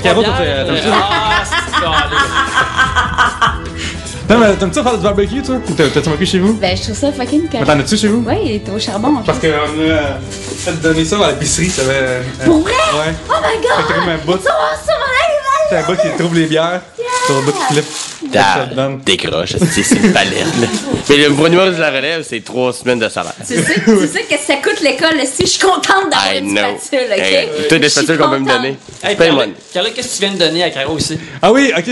Caro, bières. t'aimes ça? Ah, c'est ça. Non, mais t'aimes ça faire du barbecue, toi? T'as-tu barbecue chez vous? Ben, je trouve ça fucking Mais cool. t'en as-tu chez vous? Ouais, il était au charbon. Parce qu'on a fait donner ça à l'épicerie, ça avait. Pour vrai? Ouais. Oh my god! Fait que comme un bout. Ça va, ça va, T'as un bout qui trouve les bières. T'as un bout qui flippe. Ça te donne. Décroche, c'est une palette, là. Mais le premier numéro de la relève, c'est 3 semaines de salaire. Tu sais que ça coûte l'école, si je suis contente d'avoir I une know. spatule, ok? Hey, toutes les spatules qu'on peut me donner. Hey, Paye-moi. Carla, qu'est-ce que tu viens de donner à Caro aussi? Ah oui, ok,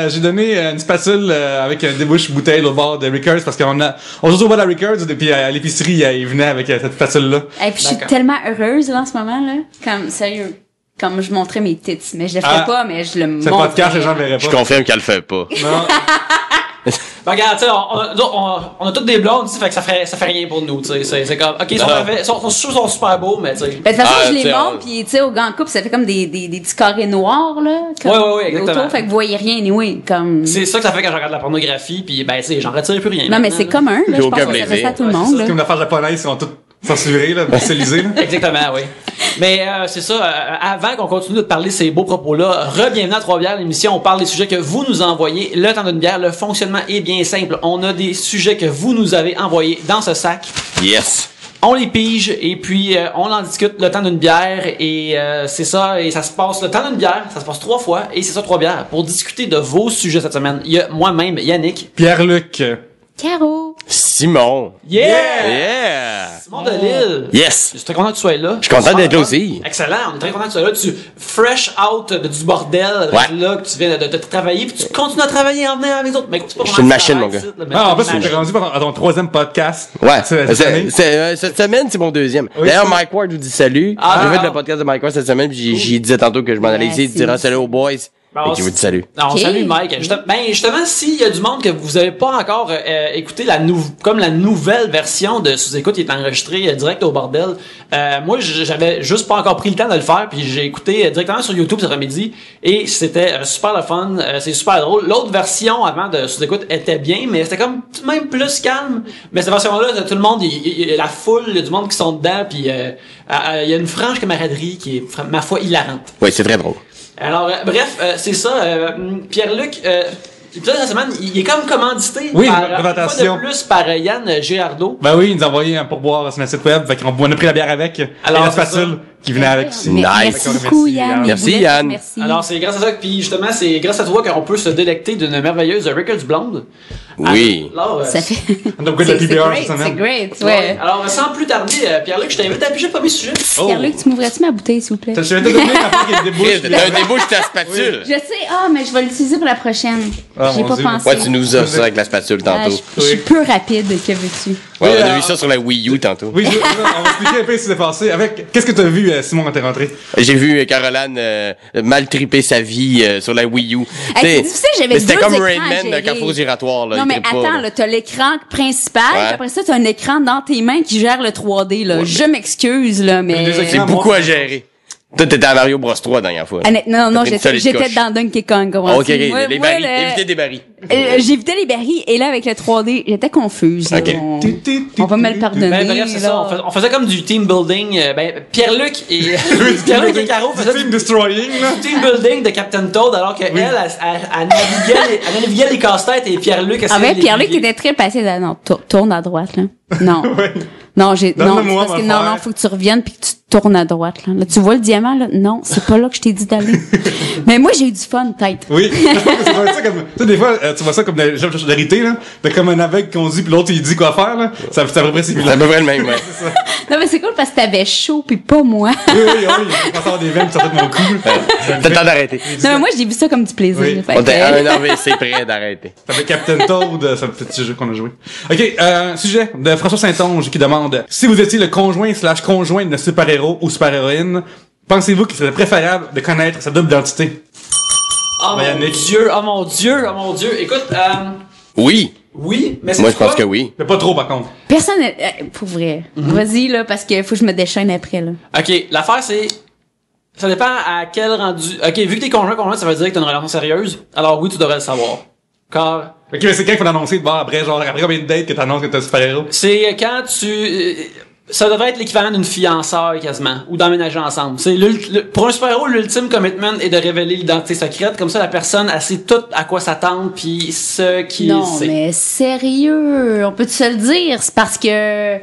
j'ai donné une spatule avec un débouche bouteille au bord de Rickers parce qu'on se retrouve à Rickers et puis à l'épicerie, il venait avec cette spatule-là. Et puis je suis D'accord. tellement heureuse là en ce moment là, comme sérieux, comme je montrais mes tits, mais je le ferais pas, mais je le C'est montre. pas de podcast, les gens le verraient Je pas. confirme qu'elle le fait pas. Non. Ben, regarde, tu sais, on a toutes des blondes, tu sais, fait que ça fait rien pour nous, tu sais. C'est comme, ok, ils sont super beaux, mais tu sais. Ben, de toute façon, Ah, je les t'sais, montre, pis tu sais, au gant couple, ça fait comme des petits carrés noirs, là. Comme Ouais, exactement. autour, fait que vous voyez rien, anyway, comme... C'est ça que ça fait quand je regarde la pornographie, pis ben, tu sais, j'en retire plus rien. Non, mais c'est commun, là, J'ai je pense aucun que ça fait plaisir. ça à tout le Ouais, monde, là. C'est comme l'affaire japonaise, ils sont tous censurés, là, spécialisés, là. Exactement, oui. Mais c'est ça, avant qu'on continue de parler ces beaux propos-là, re-bienvenue à Trois-Bières, l'émission, on parle des sujets que vous nous envoyez. Le temps d'une bière, le fonctionnement est bien simple. On a des sujets que vous nous avez envoyés dans ce sac. Yes. On les pige et puis on en discute le temps d'une bière et c'est ça, et ça se passe le temps d'une bière, ça se passe 3 fois et c'est ça 3 bières pour discuter de vos sujets cette semaine. Il y a moi-même, Yannick. Pierre-Luc. Caro! Simon. Yeah! Yeah. Simon de Lille. Yes. Je suis très content que tu sois là. Je suis content d'être là aussi. Excellent, on est très content que tu sois là. Tu fresh out du bordel, Ouais. là, que tu viens de travailler, puis tu continues à travailler en venant avec les autres. Mais c'est pas Je suis une machine, mon gars. Ah, en plus, t'es rendu à ton 3e podcast. Ouais. Cette année. Cette semaine, c'est mon 2e. Oui, D'ailleurs, c'est- Mike Ward vous dit salut. Ah. J'ai fait le podcast de Mike Ward cette semaine, puis j'y disais tantôt que je m'en allais ici, il dira salut aux boys. Et qui vous dit salut. Non, Ok. salut Mike. Justement, s'il y a du monde que vous avez pas encore écouté la nouvelle version de Sous-Écoute qui est enregistrée direct au bordel, moi j'avais juste pas encore pris le temps de le faire, puis j'ai écouté directement sur YouTube cet après-midi et c'était super le fun, c'est super drôle. L'autre version avant de Sous-Écoute était bien, mais c'était comme même plus calme. Mais cette version-là, tout le monde, il y a la foule, il y a du monde qui sont dedans, puis il y a une franche camaraderie qui est, ma foi, hilarante. Oui, c'est très drôle. Alors, bref, c'est ça. Pierre-Luc, l'épisode de la semaine, il est comme commandité Oui, par, présentation. une fois de plus par Yann Girardeau. Ben oui, il nous a envoyé un pourboire sur notre site web, fait qu'on a pris la bière avec. Alors, et la c'est spatule qui venait avec aussi. Nice. Merci D'accord, beaucoup, merci, Yann. Yann. Merci, Vous êtes- Yann. Merci. Alors, c'est grâce à ça, puis justement, c'est grâce à toi qu'on peut se délecter d'une merveilleuse Rickers blonde. Oui. Alors, Ça fait... On a beaucoup de la C'est PBR great, cette c'est semaine. great, ouais. ouais. Alors, sans plus tarder, Pierre-Luc, je t'invite à piger le premier sujet. Oh. Pierre-Luc, tu m'ouvrais-tu ma bouteille, s'il vous plaît? Je vais te donner après qu'il y ait des bouches. T'as un débouche ta spatule. Je sais, mais je vais l'utiliser pour la prochaine. Ah, J'ai mon pas Dieu. pensé. Ouais, tu nous offres ça avec la spatule Ah, tantôt. je suis peu rapide, que veux-tu? Ouais, Oui, on a vu ça sur la Wii U tantôt. Oui, on va expliquer un peu ce qui s'est passé. Qu'est-ce que t'as vu, Simon, quand t'es rentré? J'ai vu Caroline mal triper sa vie sur la Wii U. Hey, c'est difficile, j'avais mais c'était deux comme écrans Rain à Man de gérer. Carrefour Giratoire. Là, Non, il mais trippe pas, attends, là. là, t'as l'écran principal, Ouais. puis après ça, t'as un écran dans tes mains qui gère le 3D, là. Ouais. Je m'excuse, là, mais... Les C'est écrans, beaucoup moi, à gérer. Toi, t'étais à Mario Bros 3 la dernière fois. Non, T'as pris une solide j'étais coche. dans Donkey Kong. Ah, ok, les Moi, barils. le- Évitez des barils. J'évitais les barils, et là, avec le 3D, j'étais confuse. là. Ok. On va me le pardonner. Ben, bref, c'est ça. là. On faisait comme du team building. Pierre-Luc et, Pierre-Luc et Caro faisaient Team Destroying, là. du team building de Captain Toad, alors qu'elle, elle naviguait les casse-têtes et Pierre-Luc Ah essayait ben, de les Pierre-Luc guider. était très patient. Non, tourne à droite, là. Non. Ouais. Non, non, Donne-le-moi, c'est parce que mon non, frère. faut que tu reviennes puis que tu tournes à droite, là. Là, tu vois le diamant, là? Non, c'est pas là que je t'ai dit d'aller. Mais moi, j'ai eu du fun, peut-être. Oui, je pense que c'est pas ça comme, tu sais, des fois, tu vois ça comme la solidarité, là. De comme un aveugle qu'on dit, puis l'autre, il dit quoi faire, là. C'est à peu près C'est similaire. à peu près le même, ouais. Non, mais c'est cool parce que t'avais chaud puis pas moi. Oui, je pense avoir des veines qui sortent de mon cou. T'as le temps d'arrêter. Non, mais moi, j'ai vu ça comme du plaisir. Oui. Fait On était à que- un AVC prêt d'arrêter. Ça fait Captain Toad, c'est un petit jeu qu'on a joué. Ok, sujet de François Saint-Onge qui demande si vous étiez le conjoint/conjointe de super-héros ou super-héroïne, pensez-vous qu'il serait préférable de connaître sa double identité? Oh Ben, mon Yannick. Dieu, oh mon Dieu, oh mon Dieu. Écoute, Oui. oui, mais c'est Moi, je pense que oui. Mais pas trop, par contre. Personne, pour vrai. Vas-y, là, parce que faut que je me déchaîne après, là. OK, l'affaire c'est ça dépend à quel rendu. OK, vu que t'es conjoint, ça veut dire que t'as une relation sérieuse. Alors oui, tu devrais le savoir. Car Ok, mais c'est quand qu'il faut l'annoncer de bord après, genre, après combien de dates que t'annonces que t'es un super-héros? c'est quand tu ça devrait être l'équivalent d'une fiançaille quasiment, ou d'emménager ensemble. C'est pour un super-héros, l'ultime commitment est de révéler l'identité secrète, comme ça la personne elle sait tout à quoi s'attendre puis ce qui Non, sait. mais sérieux, on peut se le dire, c'est parce que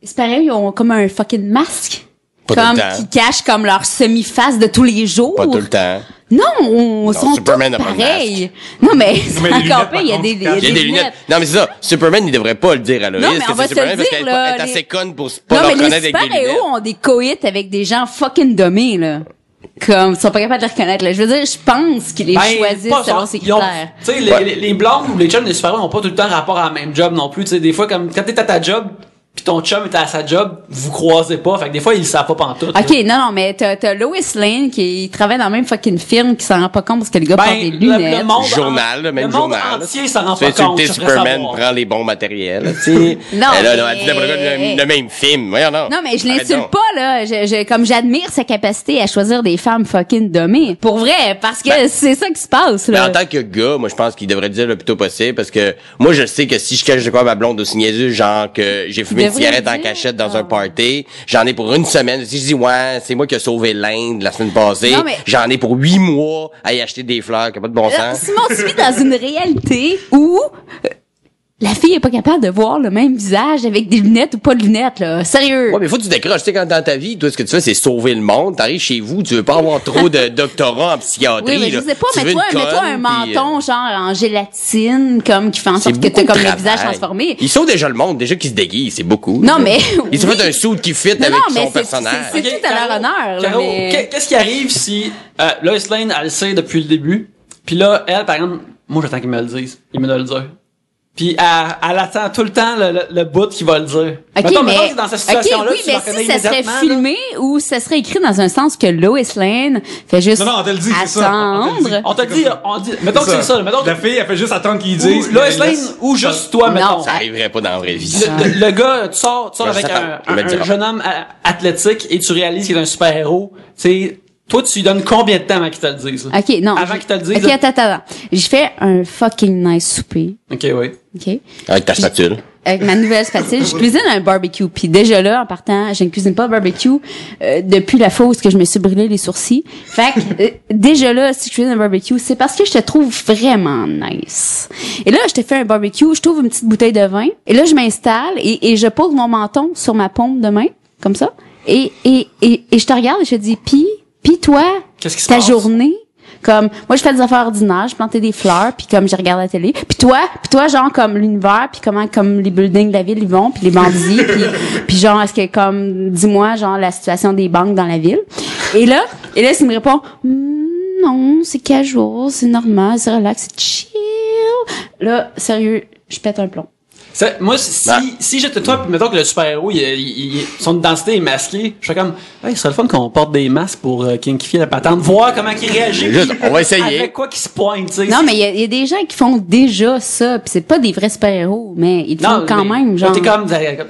c'est pareil, ils ont comme un fucking masque. Pas comme tout le temps. qui cache comme leur semi-face de tous les jours. Pas tout le temps. Non, on sont Superman tous n'a pas de pareils. Non, mais c'est Mais les encore lunettes, pire, il y a par des, contre, il y a Il y a des lunettes. Non, mais c'est ça. Superman, il devrait pas le dire à Loïs Non, mais que on va c'est se le Superman parce dire, qu'elle là, est assez conne pour pas Non, le mais les reconnaître avec des lunettes. super-héros ont des coïts avec des gens fucking dommés, là. Comme, ils sont pas capables de les reconnaître, là. Je veux dire, je pense qu'ils les choisissent pas selon ça. ses Ils ont- critères. Tu sais, les blondes ou les chums des super-héros n'ont pas tout le temps rapport à la même job non plus. Tu sais, des fois, comme quand t'es à ta job, pis ton chum est à sa job, vous croisez pas. Fait que des fois, ils le savent pas pantoute. là. OK, non, mais t'as Lois Lane qui travaille dans la même fucking firme qui s'en rend pas compte parce que le gars porte des lunettes. le monde Journal, le même journal. Le monde entier s'en rend Tu pas sais, compte. tu je sais, devrais Superman savoir. prend les bons matériels, tu sais. Non, Elle a mais- dit n'importe quoi, le même film. Voyons, non. Non, mais je Arrête l'insulte donc. pas, là. Comme j'admire sa capacité à choisir des femmes fucking dommées. Pour vrai, parce que c'est ça qui se passe, Mais là. en tant que gars, moi, je pense qu'il devrait le dire le plus tôt possible parce que moi, je sais que si je cache de quoi à ma blonde aussi niaiseux, genre que j'ai fumé une devrait cigarette le en dire. cachette dans un party, j'en ai pour une semaine. Si je dis, ouais, c'est moi qui ai sauvé l'Inde la semaine passée, Non, mais- j'en ai pour 8 mois à y acheter des fleurs, qui a pas de bon sens. Simon, tu vis dans une réalité où la fille est pas capable de voir le même visage avec des lunettes ou pas de lunettes, là. Sérieux. Ouais, mais faut que tu décroches. Tu sais, quand dans ta vie, toi, ce que tu fais, c'est sauver le monde. T'arrives chez vous, tu veux pas avoir trop de doctorats en psychiatrie. Oui, mais je là. sais pas, Tu veux mets-toi une un conne, menton, genre, en gélatine, comme, qui fait en c'est sorte que beaucoup t'as comme de le visage travail. transformé. Ils sauvent déjà le monde, déjà qu'ils se déguisent, c'est beaucoup. Non, mais. Ils se oui. fait un suit qui fit Non, avec non, mais son c'est- personnage. c'est tout à leur Caro, honneur, là, Caro, mais- qu'est-ce qui arrive si Lois Lane, elle le sait depuis le début, puis là, elle, par exemple, moi, j'attends qu'il me le dise. Il me doit le dire. Puis elle attend tout le temps le bout qu'il va le dire. OK, Mettons mais, que dans cette situation-là, oui, tu mais le reconnais si ça serait immédiatement, là. filmé ou ça serait écrit dans un sens que Lois Lane fait juste Non, non, on te le dit, c'est ça. attendre. On t'a dit, mettons que c'est ça, mettons que La fille, elle fait juste attendre qu'ils disent. ou Lois puis elle Lane laisse. ou juste toi, mettons. Ça arriverait pas dans la vraie vie. Le gars, tu sors Ouais, avec ça un il me le dira. jeune homme athlétique et tu réalises qu'il est un super-héros. Tu sais, toi, tu lui donnes combien de temps avant qu'il te le dise? là? OK, non. Avant qu'il te le dise. OK, attends. J'ai fait un fucking nice souper. OK, oui. OK? Avec ta spatule. Avec ma nouvelle spatule, je cuisine un barbecue. Puis déjà là, en partant, je ne cuisine pas un barbecue depuis la fois où que je me suis brûlé les sourcils. Fait que déjà là, si je cuisine un barbecue, c'est parce que je te trouve vraiment nice. Et là, je te fais un barbecue, je trouve une petite bouteille de vin. Et là, je m'installe et je pose mon menton sur ma paume de main, comme ça. Et je te regarde et je te dis, pis toi, Qu'est-ce qui se ta passe? journée, comme moi je fais des affaires ordinaires, je plantais des fleurs, puis comme je regarde la télé. Puis toi genre comme l'univers, puis comment comme les buildings de la ville ils vont, puis les bandits, puis genre est-ce que comme dis-moi genre la situation des banques dans la ville. Et là il me répond non, c'est casual, c'est normal, c'est relax, c'est chill. Là, sérieux, je pète un plomb. Moi, si j'étais toi, pis mettons que le super-héros, son identité est masquée, je fais comme, hey, ce serait le fun qu'on porte des masques pour kinkifier la patente, voir comment il réagit. Juste, on va essayer. Avec quoi qu'il se pointe, tu sais. Non, mais il y a des gens qui font déjà ça, puis c'est pas des vrais super-héros, mais ils le font quand mais même, genre. T'es comme,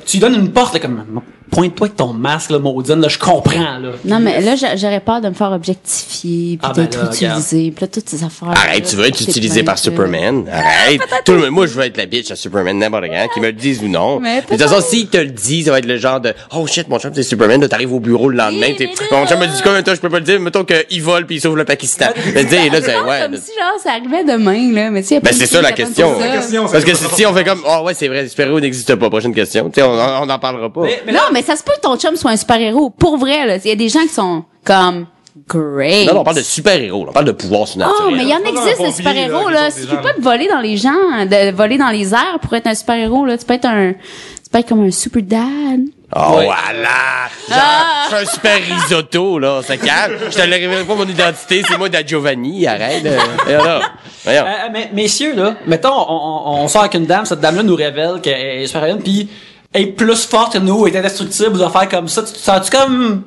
tu lui donnes une porte, là, comme, pointe-toi avec ton masque, là, maudine, là, je comprends, là. Non, mais là, j'aurais peur de me faire objectifier, puis Ah, ben d'être là, utilisé, puis là, toutes ces affaires. Arrête, là, tu veux être c'est utilisé plein par de- Superman. Arrête. Tout le monde, moi, je veux être la bitch à Superman, n'importe quand, qu'ils me le disent ou non. Mais De toute façon, s'ils te le disent, ça va être le genre de, oh shit, mon chum, c'est Superman, là, t'arrives au bureau le lendemain, Oui, t'es, mais mon chum me dit combien de temps je peux pas le dire, mettons qu'il vole pis il sauve le Pakistan. Mais tu sais, là, c'est, Non, ouais. comme là, si, genre, ça arrivait demain, là, mais tu sais, y a Ben, pas c'est de ça la fille question. capable de faire ça. Question, Parce que c'est si on fait comme, oh ouais, c'est vrai, super-héros n'existe pas, prochaine question. Tu sais, on n'en parlera pas. Mais Non, mais ça se peut que ton chum soit un super-héros. Pour vrai, là. Il y a des gens qui sont comme, great. Non, on parle de super-héros, là, on parle de pouvoir surnaturel. Oh, mais il y en Pas dans existe un des pompier, super-héros, là, là. qui sont des Suffit gens, pas de voler dans les gens, de voler dans les airs pour être un super-héros, là. Tu peux être comme un super dad. Oh, Ouais. voilà! Genre, je suis un super risotto, là, ça calme. Je te le révélerai pas mon identité, c'est moi de Giovanni, arrête. Voyons. mais, messieurs, là, mettons, on sort avec une dame, cette dame-là nous révèle qu'elle est super-héroïne, pis elle est plus forte que nous, elle est indestructible, ou affaires comme ça. Tu te sens-tu comme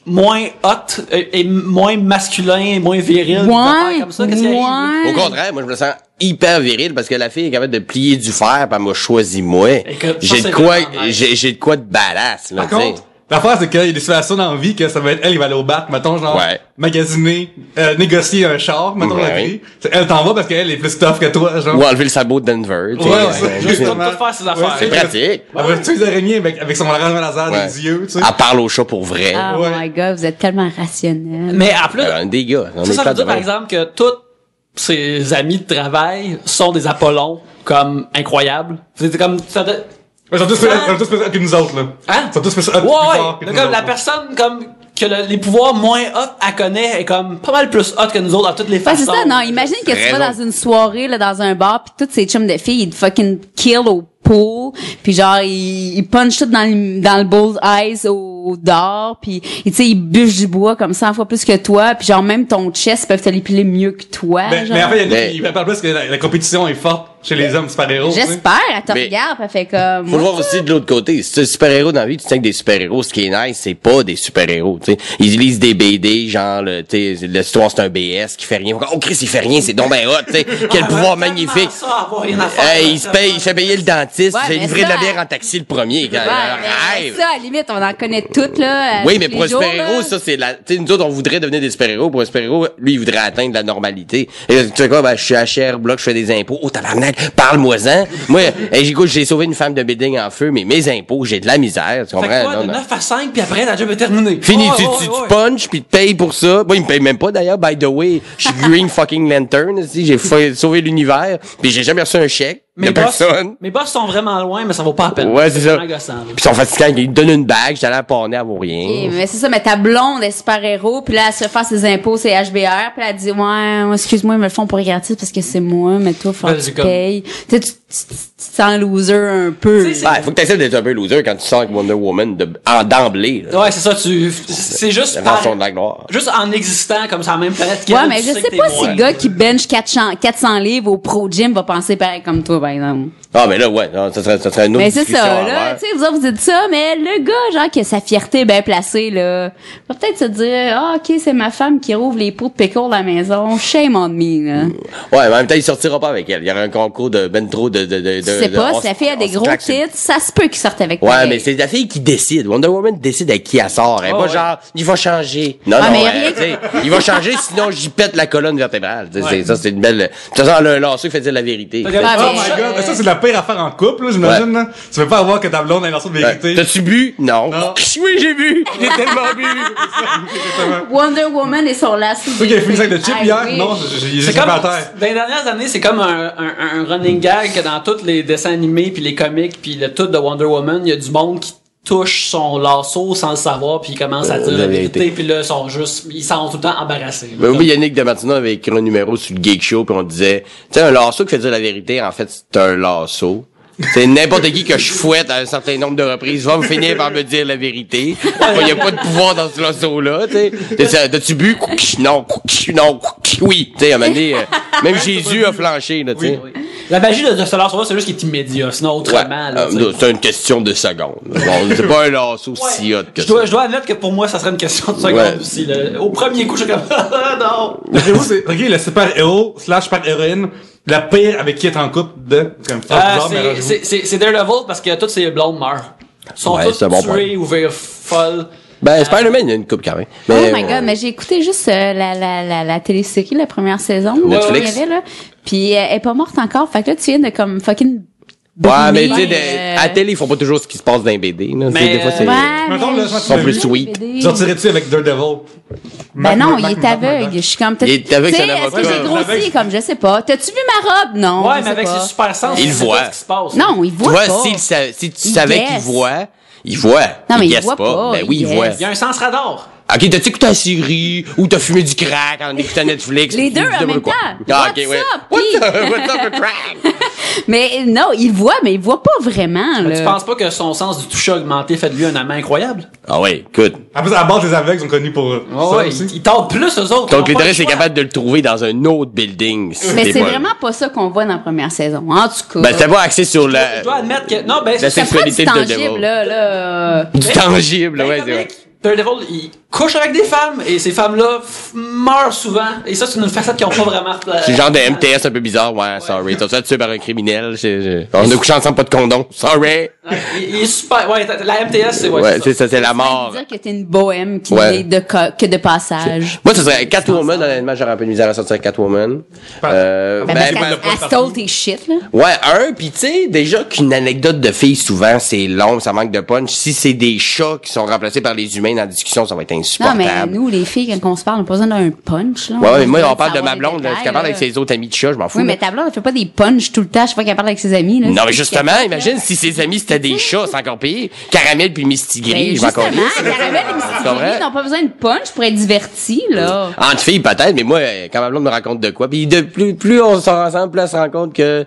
moins hot, et moins masculin, moins viril, des affaires comme ça? Qu'est-ce qui arrive? Au contraire, moi, je me sens hyper viril parce que la fille est capable de plier du fer pis elle m'a choisi moi. Écoute, ça, J'ai c'est de quoi, vraiment nice. j'ai de quoi de badass, là, Par tu sais. contre, L'affaire, c'est qu'il y a des situations dans la vie que ça va être elle qui va aller au bar, mettons, genre, Ouais. magasiner, négocier un char, mettons, Ouais, la oui. vie. Elle t'en va parce qu'elle est plus tough que toi, genre. Ou enlever le sabot de Denver. tu sais. Ouais, Juste tout justement. faire ses affaires. C'est pratique. Elle va tuer les araignées avec son rangement laser Ouais. des yeux, tu sais. Elle parle au chat pour vrai. Oh Ouais. my god, vous êtes tellement rationnel. Mais en plus, Un des gars. On est ça pas veut dire, de par même. exemple, que tous ses amis de travail sont des Apollons, comme, incroyables. C'est comme, ça de... Ils sont tous plus hot que nous autres, là. Hein? Ils sont tous plus hot Ouais, plus forts que ouais. nous Comme la autres. personne, comme, que les pouvoirs moins hot, elle connaît, est comme, pas mal plus hot que nous autres, dans toutes les Ouais, façons. c'est ça, non, imagine que tu Raison. vas dans une soirée, là, dans un bar, pis toutes ces chums de filles, ils te fucking kill au pool, pis genre, ils punchent tout dans le bull's eyes au dehors, pis, tu sais, ils bûchent du bois comme 100 fois plus que toi, pis genre, même ton chest peuvent te l'épiler mieux que toi, genre. Mais en fait, Mais- il parle plus que la compétition est forte chez les hommes super-héros, tu sais. J'espère, elle te Mais- regarde, pis elle fait comme... Faut le voir aussi de l'autre côté. Si tu es super-héros dans la vie, tu sais que des super-héros, ce qui est nice, c'est pas des super-héros, tu sais. Ils lisent des BD, genre, tu sais, l'histoire c'est un BS qui fait rien. Oh, Chris, il fait rien, c'est donc ben hot, tu sais. Quel pouvoir magnifique. Ça, avoir rien à faire. Hey, il fait payer le dentiste, Ouais, il fait mais livrer de la ça- bière en taxi le premier. Quand, Ouais, mais rêve. ça, à la limite, on en connaît toutes, là. Oui, mais tous pour un les jours, super-héros, là. ça, c'est la, tu sais, nous autres, on voudrait devenir des super-héros. Pour un super-héros, lui, il voudrait atteindre la normalité. Et là, tu sais quoi, ben, je suis à Sherbrooke, je fais des impôts. Oh, tabarnak, parle-moi-en. Moi, hey, j'écoute, j'ai sauvé une femme de building en feu, mais mes impôts, j'ai de la misère, tu Fait comprends? que quoi, Non, de non. 9 à 5, puis après, la job est terminée. Fini, Ouais, tu ouais, ouais. punches, puis tu payes pour ça. Moi, il me paye même pas, d'ailleurs, by the way. Je suis Green fucking Lantern, aussi. J'ai sauvé l'univers, puis j'ai jamais reçu un chèque de personne. Mes boss sont vraiment loin, mais ça vaut pas la peine. Ouais, c'est ça. vraiment gossant, là. Puis ils sont fatigants, ils me donnent une bague, j'étais allé à Poney, elle vaut rien. Ok, mais c'est ça, mais ta blonde est super-héros, puis là, elle se fait ses impôts, c'est HBR, puis elle dit, ouais, excuse-moi, ils me le font pour gratis parce que c'est moi, mais toi, faut Ben, que tu c'est comme- payes. Tu sais, tu te sens loser un peu. Tu sais, Ben, faut que t'essaies d'être un peu loser quand tu sens que Wonder Woman d'emblée, là. Ouais, c'est ça, c'est juste La version de la gloire. juste en existant comme ça, la même planète Ouais, mais je sais pas si le gars qui bench 400 livres au pro gym va penser pareil comme toi, par exemple. Ah, mais là, ouais, non, ça serait une autre Mais c'est discussion ça, à là, avoir. tu sais, vous autres, vous dites ça, mais le gars, genre, qui a sa fierté bien placée, là, va peut-être se dire, ah, ok, c'est ma femme qui rouvre les pots de pickle à la maison, shame on me, là. Ouais, mais en même temps, il sortira pas avec elle. Il y aura un concours de ben trop de Je sais pas, si la fille a des gros tits, ça se peut qu'il sorte avec Ouais, pareil. mais c'est la fille qui décide. Wonder Woman décide avec qui elle sort. Elle est Oh, pas ouais. genre, il va changer. Non, Ah, non, mais tu sais, il va changer, sinon j'y pète la colonne vertébrale. Tu sais, Ouais. ça, c'est une belle... De toute façon, le lanceur fait dire la vérité. Fait que- Ouais, Oh mais- my god, ça c'est la pire affaire en couple, là, j'imagine, là. Tu veux pas avoir que ta blonde ait un morceau de vérité. T'as-tu bu? Non. Non. Oui, j'ai bu. J'ai tellement bu. Exactement. Wonder Woman et son lasso. Toi qui as fini le sac de chips I hier? wish. Non, j'ai C'est pas comme, à terre. dans les dernières années, c'est comme un running gag que dans tous les dessins animés puis les comics puis le tout de Wonder Woman, il y a du monde qui touche son lasso sans le savoir puis il commence à dire la vérité puis là ils sont tout le temps embarrassés. Ben oui, Yannick de Martino avait écrit un numéro sur le Geek Show puis on disait, tu sais, un lasso qui fait dire la vérité, en fait, c'est un lasso. C'est n'importe qui que je fouette à un certain nombre de reprises va me finir par me dire la vérité. Il y a pas de pouvoir dans ce lasso-là, tu sais. T'as-tu bu? Non, non, oui. Tu sais, à un moment donné, même Jésus a flanché, là, tu sais. Oui. La magie de ce lasso-là, c'est juste qu'il est immédiat. Sinon, Ouais. autrement, là, tu sais. C'est une question de secondes. Bon, c'est pas un lasso si hot que Je ça. dois admettre que pour moi, ça serait une question de seconde Ouais. aussi. Là. Au premier coup, je suis comme, ah, non. D'après vous, c'est, ok, le super-héros / super-héroïne, la pire avec qui est en couple de, c'est comme ça, bizarre, mais arrangez-vous. C'est Daredevil parce que toutes ces blondes meurent. Ils sont Ouais, toutes c'est un bon tuées ou folles. Ben, Spider-Man, il y a une coupe quand même. Oh Mais, my god, mais j'ai écouté juste la télésérie, la première saison. Netflix. qu'il y avait, là. Puis elle est pas morte encore. Fait que là, tu viens de comme fucking... Ouais, mais brûler, tu sais, à la télé, ils font pas toujours ce qui se passe dans les BD, là. Tu sais, Mais, des fois, c'est... Ouais, Mettons, là, mais je pense je- qu'ils sont plus les sweet. BD. Tu sortirais-tu avec Daredevil? Ben non, il est aveugle. Je suis comme peut-être. Il est aveugle, Tu sais, c'est un est-ce que avocat. j'ai grossi Aveugle. comme je sais pas. T'as-tu vu ma robe? Non. Ouais, je mais sais avec pas. ses super sens, Il c'est voit. tout ce qui se passe. Non, il Tu voit vois, pas. si tu Il savais guesse. qu'il voit, il voit. Non, mais il guesse voit pas, Ben oui, il il voit. guesse. Il y a un sens radar. Ok, t'as-tu écouté la série ou t'as fumé du crack en écoutant Netflix? Les deux en même temps. Ah, ok, What's ouais. up, What's Pete? up, what's up, the crack? Mais non, il voit, mais il voit pas vraiment, Mais là. tu penses pas que son sens du toucher augmenté fait de lui un amant incroyable? Ah ouais, écoute. En plus, à la base, les aveugles sont connus pour ça Ouais, aussi. ils tordent plus eux autres. Donc, Ils ont pas les le c'est choix. capable de le trouver dans un autre building. Mais Des c'est fois. vraiment pas ça qu'on voit dans la première saison. En tout cas. Ben, c'était pas axé sur Je dois admettre que, non, ben, la ça prend du sexualité de tangible, Daredevil. là. Du tangible, Ben, ouais, comme c'est vrai. mec, Daredevil, couchent avec des femmes et ces femmes-là meurent souvent. Et ça, c'est une facette qu'ils ont pas vraiment. C'est le genre de MTS un peu bizarre. Ouais, sorry. T'as ça tué par un criminel. On a couché ensemble, pas de condom. Sorry. Il est super. Ouais, la MTS, c'est Ouais, c'est ça, c'est la mort. Ça veut dire que t'es une bohème qui Ouais. n'est que de passage. Moi, ça serait Catwoman, honnêtement, j'aurais un peu de misère à sortir Catwoman. Ben, parce ben, qu'elle stole tes shit, là. Ouais, pis tu sais, déjà qu'une anecdote de fille, souvent, c'est long, ça manque de punch. Si c'est des chats qui sont remplacés par les humains dans la discussion, ça va être Non, insupportable. mais nous, les filles, quand on se parle, on n'a pas besoin d'un punch, là. Ouais, mais moi, besoin on parle de savoir ma des blonde, là. détails, Je parle avec là. ses autres amis de chat, je m'en fous. Oui, là. mais ta blonde, elle fait pas des punchs tout le temps, chaque fois qu'elle parle avec ses amis, là. Non, mais justement, imagine si ses amis c'était des chats, c'est encore pire. Caramel puis Misty Ben, Gris, je m'en justement, connais. Caramel et Misty Gris n'ont pas besoin de punch pour être divertis, là. Entre filles, peut-être, mais moi, quand ma blonde me raconte de quoi, puis de plus on sort ensemble, plus elle se rend compte que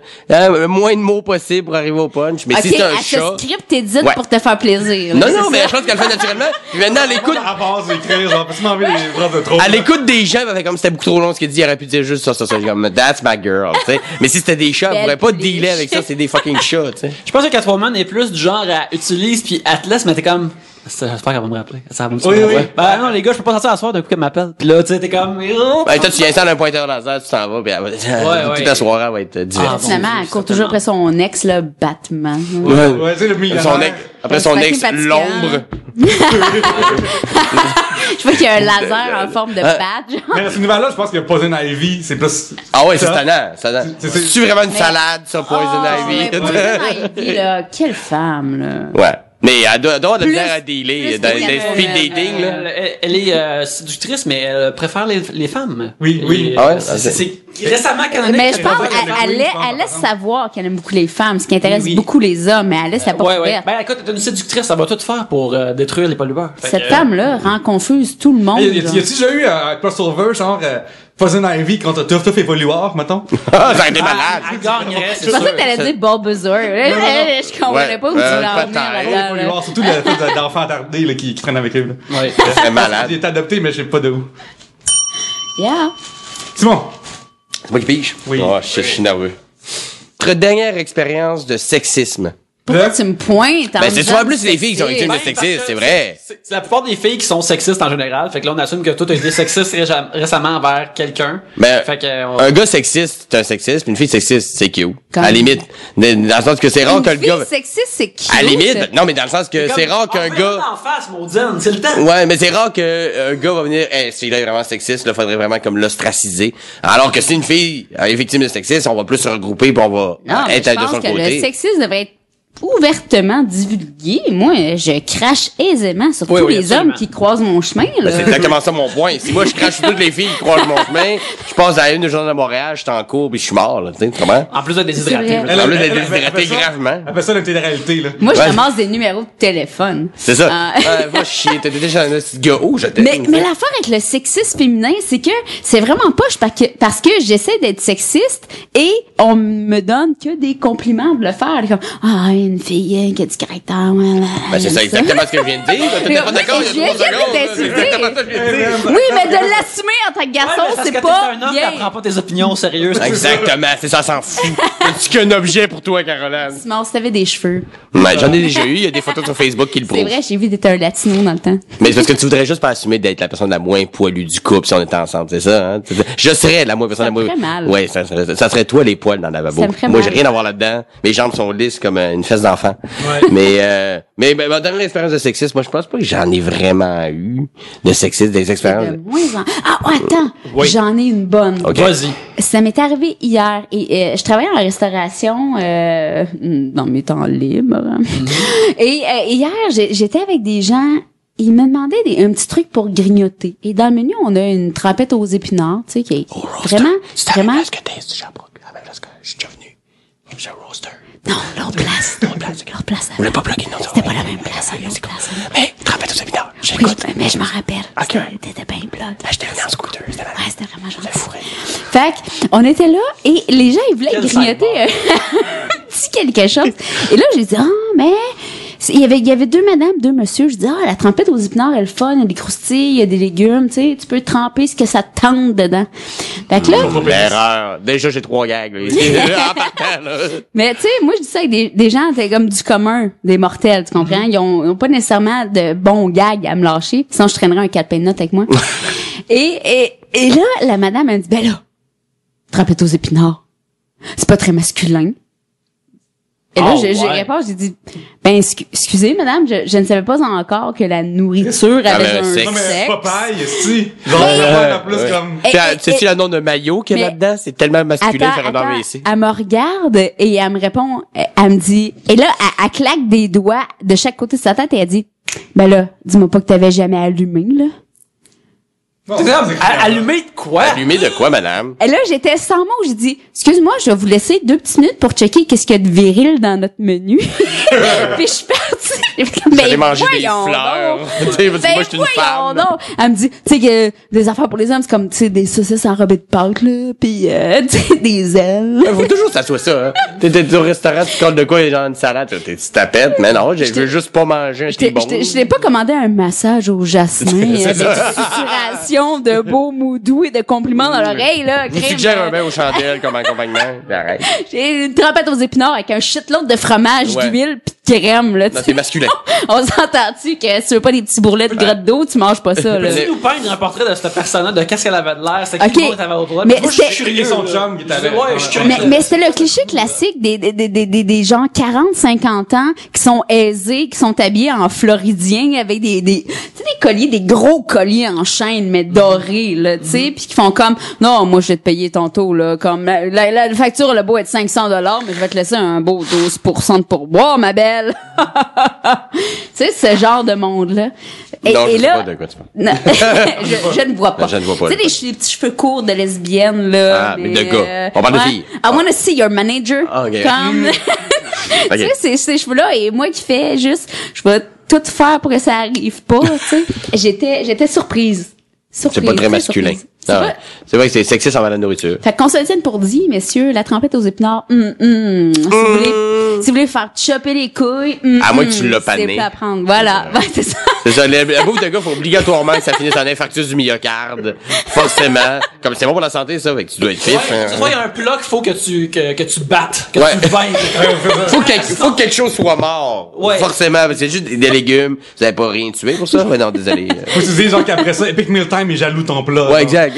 moins de mots possible pour arriver au punch. Mais si Ok, c'est un elle chat. te script édite Ouais. pour te faire plaisir. Non, là, non, c'est mais ça? je pense qu'elle le fait naturellement. Puis maintenant, elle écoute. À base d'écrire, genre, parce que m'enlever les bras de trop. Elle écoute des gens, elle fait comme c'était beaucoup trop long ce qu'elle dit, elle aurait pu dire juste ça. Comme, that's my girl, tu sais. Mais si c'était des chats, elle pourrait pas Belle dealer avec ça, c'est des fucking chats, tu sais. Je pense que Catwoman est plus du genre à utilise puis elle te laisse, mais t'es comme. J'espère qu'elle va me rappeler. Ça va me Oui, oui. Ben non, les gars, je peux pas sortir à soir d'un coup qu'elle m'appelle. Puis là, tu sais, t'es comme. Oh! Ben, toi, tu installes un pointeur laser, tu t'en vas, puis ouais. toute la soirée, elle va être divertie. Finalement, elle court toujours après son ex, le Batman. Ouais, tu sais, le millionnaire. Son ex, après son C'est ex, fucking l'ombre. Je vois qu'il y a un laser en forme de badge. Mais ce univers-là, je pense que Poison Ivy, c'est plus. Ah ouais, c'est ça. tannant, C'est-tu vraiment une salade, ça, Poison Ivy? Ouais, Poison Ivy, là. Quelle femme, là. Ouais. Mais elle doit avoir de Plus- l'air à dealer plus dans que les speed Catwoman. dating, là. Elle est séductrice, mais elle préfère les femmes. Oui, oui. Et, Ah ouais? c'est récemment canonique. Mais je pense raison qu'elle qu'elle laisse savoir qu'elle aime beaucoup les femmes, ce qui intéresse Oui. beaucoup les hommes, mais elle laisse la porte Ouais. ouverte. Ben écoute, t'es une séductrice, ça va tout faire pour détruire les pollueurs. Fait Cette que, femme-là rend confuse tout le monde. Y a-tu genre. déjà eu un crossover, genre, Poison Ivy contre Tuff et Polluard, mettons? Ah, ça a été malade. Elle gagnerait, Je c'est sûr. pensais que t'allais dire Bulbasaur. Je comprenais Ouais, pas où tu voulais en venir peut-être. là-dedans. là. Polluard, surtout le fait d'enfants attardés, là, qui traînent avec eux, là. Ouais. C'est malade. Il est adopté, mais je sais pas de où. Yeah. Simon. C'est moi qui pige? Oui. Oh, je suis nerveux. Votre dernière expérience de sexisme. Pourquoi tu me pointes en Ben, c'est disant souvent plus les filles qui sont sexiste? victimes de sexisme, c'est vrai. C'est la plupart des filles qui sont sexistes en général. Fait que là, on assume que toi, t'as été sexiste récemment envers quelqu'un. Ben, Fait que, un gars sexiste, c'est un sexiste, puis une fille sexiste, c'est cute. Comme- À la limite, dans le sens que c'est rare que le Une fille gars... sexiste, c'est cute. À la limite, non, mais dans le sens que c'est rare qu'un gars... en face, maudine, c'est le temps. Ouais, mais c'est rare qu'un gars va venir, celui-là est vraiment sexiste, là, faudrait vraiment comme l'ostraciser. Alors que si une fille est victime de sexisme, on va plus se regrouper puis on va Non, mais être je de son pense que le côté. sexisme devrait être ouvertement divulgué. Moi, je crache aisément sur Oui, tous oui, les absolument. hommes qui croisent mon chemin. Là. Ben, c'est exactement ça mon point. Si moi je crache sur toutes les filles qui croisent mon chemin, je passe à une journée de Montréal, je suis en cours puis je suis mort, là, tu sais, comment? En plus d'être déshydraté. C'est vrai. je veux dire. Elle a déshydraté gravement. Elle fait ça, l'intégralité, là. Moi, je Ouais. ramasse des numéros de téléphone. C'est ça. Ah. Va chier, t'es déjà un petit gars. Oh, je t'aime. Mais l'affaire avec le sexisme féminin, c'est que c'est vraiment poche parce que j'essaie d'être sexiste et on me donne que des compliments de le faire. Comme, ah, une fille qui a du caractère, voilà. Ben, c'est ça exactement ce que je viens de dire. T'es pas d'accord, il y a 3 Je viens de secondes. C'est t'insulter. exactement ça que je viens de dire. Oui, mais de l'assumer en tant que Ouais, garçon, mais parce c'est que pas t'es un homme, bien. t'apprends pas tes opinions au sérieux. Exactement, c'est ça, s'en fout. C'est qu'un objet pour toi, Caroline. Simon, si t'avais des cheveux. Ouais, j'en ai déjà eu, il y a des photos sur Facebook qui le C'est prouvent. vrai, j'ai vu d'être un latino dans le temps. Mais c'est parce que tu voudrais juste pas assumer d'être la personne la moins poilue du couple si on était ensemble, c'est ça, hein? Je serais la moins personne Ça la me moins... ferait mal. Ouais, ça serait toi les poils dans le lavabo. Ça me ferait Moi, mal. j'ai rien à voir là-dedans. Mes jambes sont lisses comme une fesse d'enfant. Ouais. Mais ma dernière expérience de sexisme, moi, je pense pas que j'en ai vraiment eu de sexisme, des expériences. De moins en... Ah, attends! Oui. J'en ai une bonne. Ok. Vas-y. Ça m'est arrivé hier et je travaillais en restauration dans mes temps libres. Et hier, j'étais avec des gens, ils me demandaient un petit truc pour grignoter. Et dans le menu, on a une trempette aux épinards, tu sais, qui est vraiment... C'est à la vraiment... place que t'es, c'est Sherbrooke. À la même place que je suis déjà venu. C'est un roaster. Non, l'autre place. L'autre place. Vous voulez pas plugger, non? C'était pas la même place, l'autre place. Mais, trempette aux épinards. Oui, J'écoute. mais je m'en rappelle. Ok. T'étais bien plate. J'étais venu en scooter, c'était malade. Ouais, c'était vraiment gentil. fourré. Fait que, on était là et les gens, ils voulaient Quel grignoter un petit quelque chose. Et là, j'ai dit, ah, mais il y avait 2 madames, 2 monsieur. Je dis, la trempette aux épinards, elle est fun, il y a des croustilles, il y a des légumes, tu sais, tu peux tremper ce que ça te tente dedans. Fait que là, L'erreur. Déjà, j'ai 3 gags, là. En partant, là. mais tu sais, moi, je dis ça avec des gens, c'est comme du commun, des mortels, tu comprends? Ils ont pas nécessairement de bons gags à me lâcher, sinon je traînerais un 4 pains de notes avec moi. et là, la madame, elle me dit, ben là, trempette aux épinards, c'est pas très masculin. Et là, j'ai répondu, j'ai dit, ben, excusez, madame, je ne savais pas encore que la nourriture avait un sexe. Non, mais Popeye, si. Genre, plus comme... C'est-tu le nom de maillot qu'il y a là-dedans? C'est tellement masculin, faire un AVC. Elle me regarde et elle me répond, elle me dit, et là, elle claque des doigts de chaque côté de sa tête et elle dit, ben là, dis-moi pas que t'avais jamais allumé, là. Non, Allumé de quoi? Allumé de quoi, madame? Et là, j'étais sans mots, j'ai dit, excuse-moi, je vais vous laisser 2 petites minutes pour checker qu'est-ce qu'il y a de viril dans notre menu. Puis je suis partie. Vous allez manger des fleurs. Tu sais, moi, je suis une femme. Non. Elle me dit, tu sais, que des affaires pour les hommes, c'est comme, tu sais, des saucisses enrobées de pâte, là, pis, tu sais, des ailes. Faut toujours que ça soit ça, hein. T'es au restaurant, tu colles de quoi, genre une salade, tu tapettes, mais non, je veux juste pas manger un bon. Je n'ai pas commandé un massage au jasmin avec susurration de beaux mots doux et de compliments dans l'oreille, là. Je vous suggère un bain aux chandelles comme accompagnement. Arrête. J'ai une trempette aux épinards avec un shitload de fromage, Ouais. d'huile pis de crème, là. Non, c'est masculin. On s'entend-tu que si tu veux pas des petits bourrelets de grotte d'eau, tu manges pas ça, là. Peux-tu nous peindre un portrait de cette personne-là, de qu'est-ce qu'elle avait de l'air? C'est qui Ok. le monde t'avait autour d'elle? Mais Moi, je suis c'était- curieux. son là. chum qui était avec. Ouais, je suis curieux. Mais c'est le cliché classique des gens 40, 50 ans qui sont aisés, qui sont habillés en floridien avec tu sais, des colliers, des gros colliers en chaîne, mais dorés, là, tu sais, puis qui font comme, non, moi, je vais te payer tantôt, là, comme, la facture, le beau être $500, mais je vais te laisser un beau 12% de pourboire, ma belle. Tu sais, ce genre de monde-là. Non, je et sais là, pas de quoi tu parles. non, je ne vois pas. Je ne vois pas. Tu sais, des petits cheveux courts de lesbiennes, là. Ah, mais de gars. On parle de filles. I wanna see your manager. Ah, ok. Comme, Ok. tu sais, ces cheveux-là, et moi qui fais juste, je vais tout faire pour que ça arrive pas, tu sais. J'étais surprise. C'est pas très masculin. Surprise. C'est Non, pas- c'est vrai que c'est sexiste envers la nourriture. Fait qu'on se le tienne pour dit, messieurs, la trempette aux épinards, si vous voulez faire chopper les couilles, À moins que tu l'as pané. c'est plat à prendre. Voilà. Ouais, c'est ça. C'est ça, la bouffe de gars, faut obligatoirement que ça finisse en infarctus du myocarde. Forcément. Comme c'est bon pour la santé, ça, fait que tu dois être fif. hein. Tu vois, il y a un plat qu'il faut que tu battes, que Ouais. tu vainques. Faut que quelque chose soit mort. Ouais. Forcément, parce que c'est juste des légumes. Vous avez pas rien tué pour ça? Mais non, désolé. Faut que tu dises, genre, qu'après ça, Epic Meal Time, il jaloux ton plat. Ouais, exact.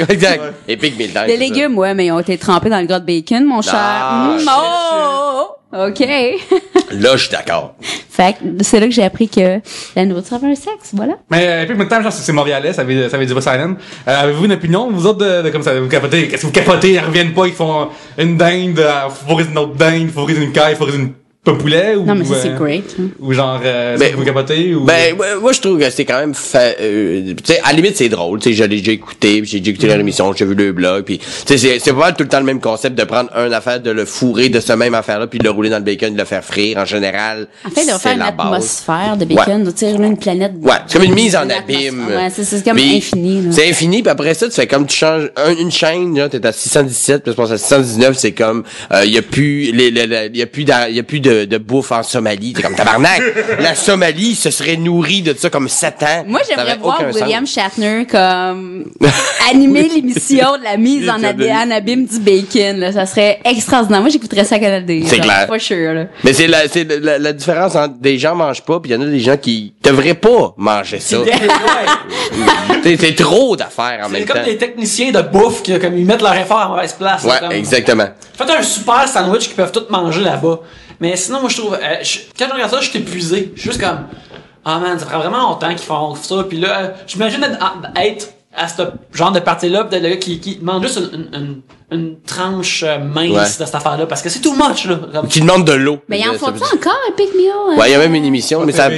Épique mille Les légumes, ouais, mais ils ont été trempés dans le gras de bacon, mon cher. Ah, OK. Là, je suis d'accord. Fait que c'est là que j'ai appris que la nourriture avait un sexe, voilà. Mais Epic Meal Time, genre, c'est montréalais, ça veut dire Silent. Avez-vous une opinion, vous autres, de comme ça, vous capotez? Qu'est-ce que vous capotez? Ils reviennent pas, ils font une dinde, fourrissent une autre dinde, fourrissent une caille, fourrissent un poulet, ou... Non, mais ça, c'est great. Hein. Ou genre, Ben, vous capotez, ou... Ben, moi, je trouve que c'est quand même tu sais, à la limite, c'est drôle, tu sais, j'ai déjà écouté, puis j'ai déjà écouté leur émission, j'ai vu le blog, puis tu sais, c'est pas mal tout le temps le même concept de prendre une affaire, de le fourrer de ce même affaire-là, puis de le rouler dans le bacon, de le faire frire, en général. En fait, de c'est faire une la base. atmosphère de bacon, de tirer une planète. Ouais, c'est comme une mise en abîme. Ouais, c'est comme Mais infini, là. C'est infini, puis après ça, tu fais comme tu changes une chaîne, là, t'es à 617, puis tu passes à 619, c'est comme y a plus y a plus de bouffe en Somalie. T'es comme tabarnak. La Somalie se serait nourrie de ça comme Satan. Moi, Ça j'aimerais avait voir aucun William sens. Shatner comme animer l'émission de la mise en abîme du bacon, là. Ça serait extraordinaire. Moi, j'écouterais ça à Canal D. C'est genre, clair. For sure, là. Mais c'est la différence entre des gens mangent pas, puis il y en a des gens qui devraient pas manger ça. C'est trop d'affaires en C'est même comme temps. des techniciens de bouffe qui, comme, ils mettent leur effort à mauvaise place. là, Ouais, comme- exactement. Faites un super sandwich qu'ils peuvent tous manger là-bas. Mais sinon, moi, je trouve, quand je regarde ça, je suis épuisé. Je suis juste comme, ah man, ça ferait vraiment longtemps qu'ils font ça. Puis là, j'imagine être à ce genre de partie-là, peut-être le gars qui demande juste une tranche mince Ouais. de cette affaire-là, parce que c'est too much, là. Comme- Qui demandent de l'eau. Mais ils en Ça font veut ça dire- encore, Epic Meal? Ouais, il y a même une émission, mais ça,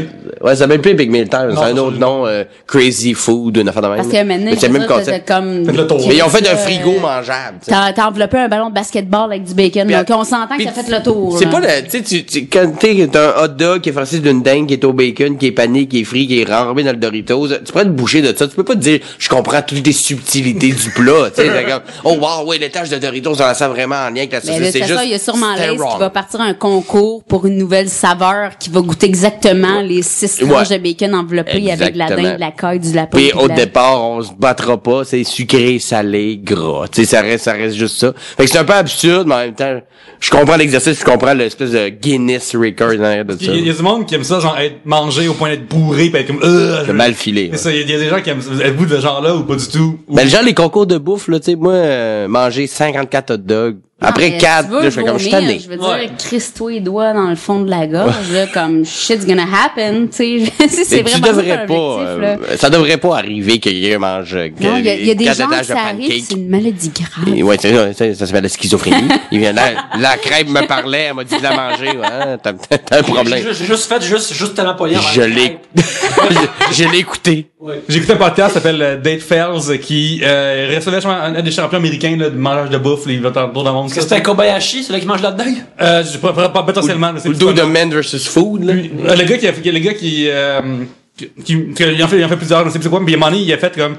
Ouais, ça s'appelle plus Big Meal Time. C'est un autre nom, Crazy Food, une affaire de même. Parce qu'à un moment donné, c'est le même ça, concept. comme... Faites le tour. Mais ils ont fait un frigo mangeable, tu sais. T'as enveloppé un ballon de basketball avec du bacon, Puis, donc on s'entend que puis ça fait le tour. C'est là. pas le, tu sais, quand t'as un hot dog qui est farci d'une dingue, qui est au bacon, qui est pané, qui est frit, qui est renrobé dans le Doritos, tu prends une bouchée de ça, tu peux pas te dire, je comprends toutes les subtilités du plat, tu sais, c'est comme, oh wow, ouais, l'étage de Doritos, on la sent vraiment en lien avec la Mais saucisse, de c'est toute juste façon, il y a sûrement Lace steroid. qui va partir un concours pour une nouvelle saveur qui va goûter exactement les 6 tranches de bacon enveloppées avec de la Exactement. dinde, de la caille, du lapin. Puis puis au de la- départ, on se battra pas, c'est sucré, salé, gras. Tu sais, ça reste juste ça. Fait que c'est un peu absurde, mais en même temps, je comprends l'exercice, je comprends l'espèce de Guinness record derrière de ça. Il y a du monde qui aime ça, genre, être mangé au point d'être bourré, pis être comme, C'est mal filé. C'est ça, il y a des gens qui aiment ça. Êtes-vous de ce genre-là ou pas du tout? Ou- Ben, le genre, les concours de bouffe, là, tu sais, moi, manger 54 hot dogs. Après Non, mais 4, tu veux là, je fais comme, je suis vomir, tanné. Je veux dire, Ouais. crisse-toi les doigts dans le fond de la gorge, là, comme shit's gonna happen, tu sais. c'est Mais tu vraiment devrais ça, pas, l'objectif, là. ça devrait pas arriver que quelqu'un mange, Non, il y a des 4 gens que étages de ça arrive, pancakes. c'est une maladie grave. Et ouais, ça s'appelle la schizophrénie. Il vient là, la crêpe me parlait, elle m'a dit de la manger, ouais, t'as un problème. J'ai juste tellement pas hier. Je l'ai, je l'ai écouté. J'ai écouté un podcast qui s'appelle Date Fells qui recevait un des champions américains là, de mangeage de bouffe, les autour dans le monde. Est-ce que c'était Kobayashi, celui qui mange là-dedans? Je pas potentiellement. là, c'est Ou le dos de pas- Men vs. Food, là. Le gars il en fait plusieurs, je ne sais plus quoi, mais à un moment donné, il a fait comme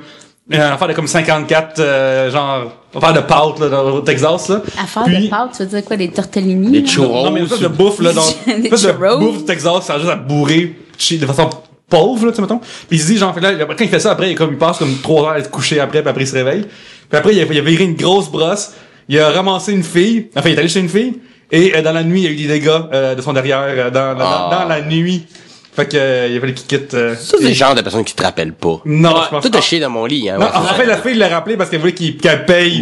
une affaire de comme 54 genre affaire de pâtes là au Texas là. Affaire Puis- de pâtes, tu veux dire quoi, des tortellini? Des là? churros. Non mais une espèce de bouffe là, donc Des une espèce de churros. bouffe du Texas, ça a juste à bourrer de façon pauvre là, tu sais mettons. Puis il se dit genre fait là quand il fait ça après il passe comme 3 heures à être couché après puis après il se réveille. Puis après il a viré une grosse brosse, il a ramassé une fille, enfin il est allé chez une fille et dans la nuit il y a eu des dégâts de son derrière dans la nuit. Fait que il a fallu qu'il quitte. Ça, c'est le genre de personne qui te rappelle pas. Non, Ouais. je pense Toi, t'as chié dans mon lit, hein. Non, ouais. en fait, la fille l'a rappelé parce qu'elle voulait qu'elle paye.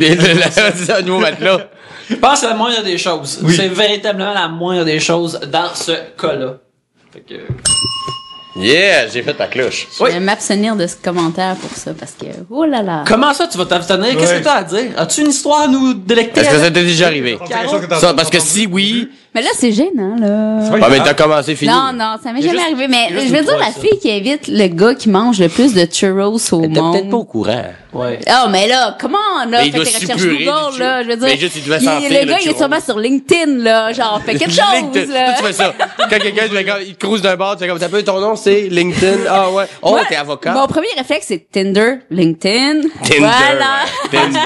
C'est un nouveau matelas. Je pense que c'est la moindre des choses. Oui. C'est véritablement la moindre des choses dans ce cas-là. Fait que... Yeah, j'ai fait ta cloche. Je vais m'abstenir de ce commentaire pour ça, parce que, oh là là. Comment ça, tu vas t'abstenir? Qu'est-ce Ouais. que t'as à dire? As-tu une histoire à nous délecter? Est-ce que ça avec? t'est déjà arrivé? Quelque chose que t'as Ça, parce que entendu. si oui, Mais là, c'est gênant, là. C'est pas ah, mais grave. t'as commencé fini. Non, non, ça m'est Il y a jamais juste- arrivé. Mais il y a je juste veux une dire, fois, la ça. fille qui invite le gars qui mange le plus de churros au T'es monde. peut-être pas au courant. Ouais. Oh, mais là, comment on a Mais il fait doit tes recherches suppurer Google, du là? Je veux dire. Mais juste, il devait le sentir gars, le il est churro. sûrement sur LinkedIn, là. Genre, fait quelque chose, LinkedIn. là. Toi, tu fais ça. Quand quelqu'un, il te crouse d'un bord, tu fais comme, t'as peu ton nom, c'est LinkedIn. Ah ouais. Oh, Moi, t'es avocat. Mon premier réflexe, c'est Tinder, LinkedIn. Tinder. Voilà. ouais. Tinder.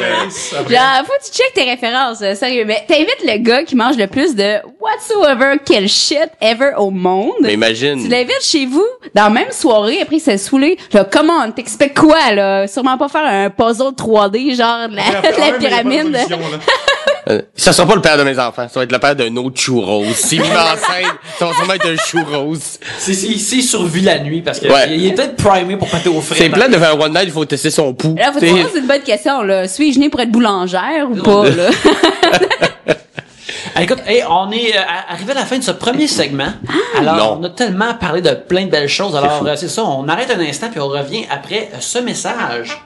Après. Genre, faut que tu checkes tes références, sérieux. Mais t'invites le gars qui mange le plus de whatsoever, quel shit ever au monde. Mais imagine. Tu l'invites chez vous, dans la même soirée, après il s'est saoulé. Là, comment, t'expectes quoi, là? Sûrement pas faire un puzzle 3D, genre de la pyramide. Ça sera pas le père de mes enfants. Ça va être le père d'un autre churros. Si il m'enseigne, ça va sûrement être un churros. C'est survu la nuit parce que Ouais. il est peut-être primé pour péter au frais. C'est plate de faire un one night, il faut tester son pouls. Là, faut te T'sais, poser une bonne question, là. Suis-je née pour être boulangère ou pas, là? Ah, écoute, hey, on est arrivé à la fin de ce premier segment. Alors, Non. on a tellement parlé de plein de belles choses. Alors, c'est ça, on arrête un instant puis on revient après ce message.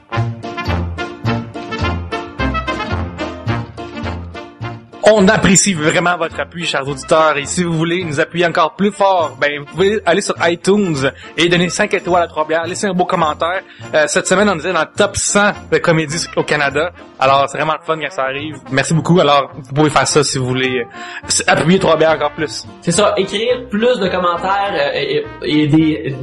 On apprécie vraiment votre appui, chers auditeurs, et si vous voulez nous appuyer encore plus fort, ben vous pouvez aller sur iTunes et donner 5 étoiles à Trois-Bières, laisser un beau commentaire. Cette semaine, on était dans le top 100 de comédies au Canada, alors c'est vraiment le fun quand ça arrive. Merci beaucoup, alors vous pouvez faire ça si vous voulez appuyer Trois-Bières encore plus. C'est ça, écrire plus de commentaires et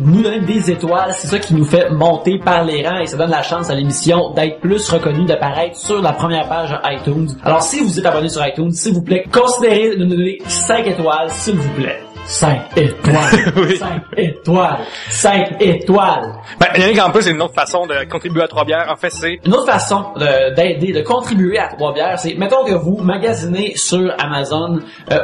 nous donner des étoiles, c'est ça qui nous fait monter par les rangs et ça donne la chance à l'émission d'être plus reconnue, d'apparaître sur la première page iTunes. Alors si vous êtes abonné sur iTunes, s'il vous plaît, considérez de nous donner 5 étoiles, s'il vous plaît. 5 étoiles. Oui. 5 étoiles. 5 étoiles. Ben, Yannick, en plus, c'est une autre façon de contribuer à Trois-Bières. En fait, c'est Une autre façon d'aider, de contribuer à Trois-Bières, c'est, mettons que vous magasinez sur Amazon,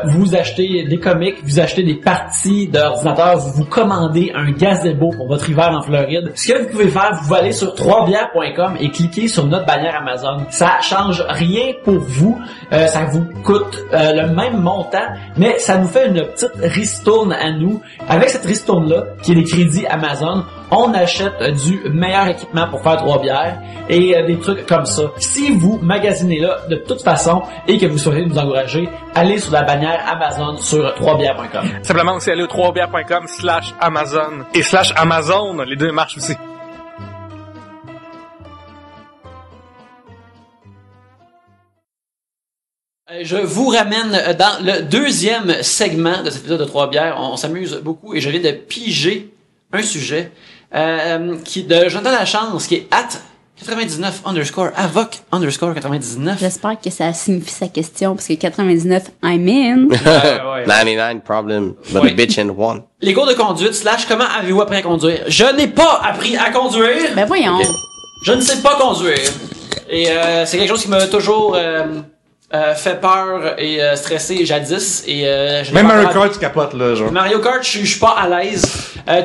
vous achetez des comics, vous achetez des parties d'ordinateur, vous commandez un gazebo pour votre hiver en Floride. Ce que vous pouvez faire, vous allez sur troisbières.com et cliquez sur notre bannière Amazon. Ça change rien pour vous, ça vous coûte le même montant, mais ça nous fait une petite ristourne à nous. Avec cette ristourne-là, qui est les crédits Amazon, on achète du meilleur équipement pour faire 3 bières et des trucs comme ça. Si vous magasinez là de toute façon et que vous souhaitez nous encourager, allez sur la bannière Amazon sur 3bières.com. Simplement aussi aller au 3bières.com/Amazon et /Amazon, les deux marchent aussi. Je vous ramène dans le deuxième segment de cet épisode de 3 bières. On s'amuse beaucoup et je viens de piger un sujet qui de Jonathan Lachance, qui est @99_avoc_99. J'espère que ça signifie sa question, parce que 99, I'm in. 99 problem, but a bitch and one. Les cours de conduite / comment avez-vous appris à conduire? Je n'ai pas appris à conduire. Ben voyons. Je ne sais pas conduire. Et c'est quelque chose qui m'a toujours fait peur et stressé jadis. Et Même Mario Kart, tu capotes, là, genre. Mario Kart, je suis pas à l'aise.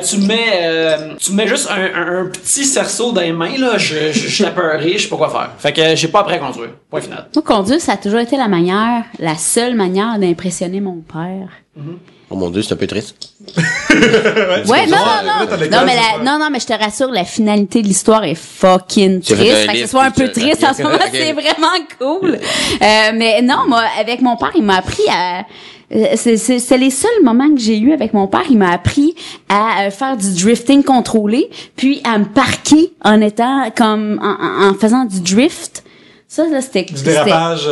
Tu mets juste un petit cerceau dans les mains, là, je suis apeuré, je sais pas quoi faire. Fait que j'ai pas appris à conduire. Point final. Moi, conduire, ça a toujours été la seule manière d'impressionner mon père. Oh mon Dieu, c'est un peu triste. Ouais, non, mais je te rassure, la finalité de l'histoire est fucking Tu as triste. fait un Fait que livre, ce soit un peu tu- triste en ce moment, ok. c'est vraiment cool. Mais non, moi, avec mon père, il m'a appris à... c'est les seuls moments que j'ai eu avec mon père. Il m'a appris à faire du drifting contrôlé, puis à me parquer en étant comme en faisant du drift. Ça, là, c'était Du dérapage,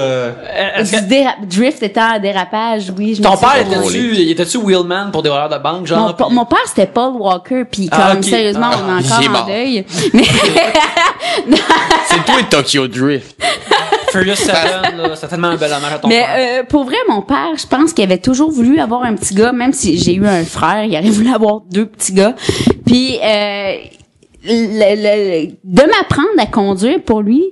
drift étant un dérapage, oui. Ton père, contrôler. était-tu wheelman pour des voleurs de banque, genre? Mon père, c'était Paul Walker, puis comme, Ah, ok. sérieusement, on est il est encore en mort. deuil. Mais, C'est toi Tokyo Drift. Furious 7, là, c'est tellement un bel hommage à ton père. mais pour vrai, mon père, je pense qu'il avait toujours voulu avoir un petit gars, même si j'ai eu un frère, il aurait voulu avoir 2 petits gars. Puis, de m'apprendre à conduire pour lui,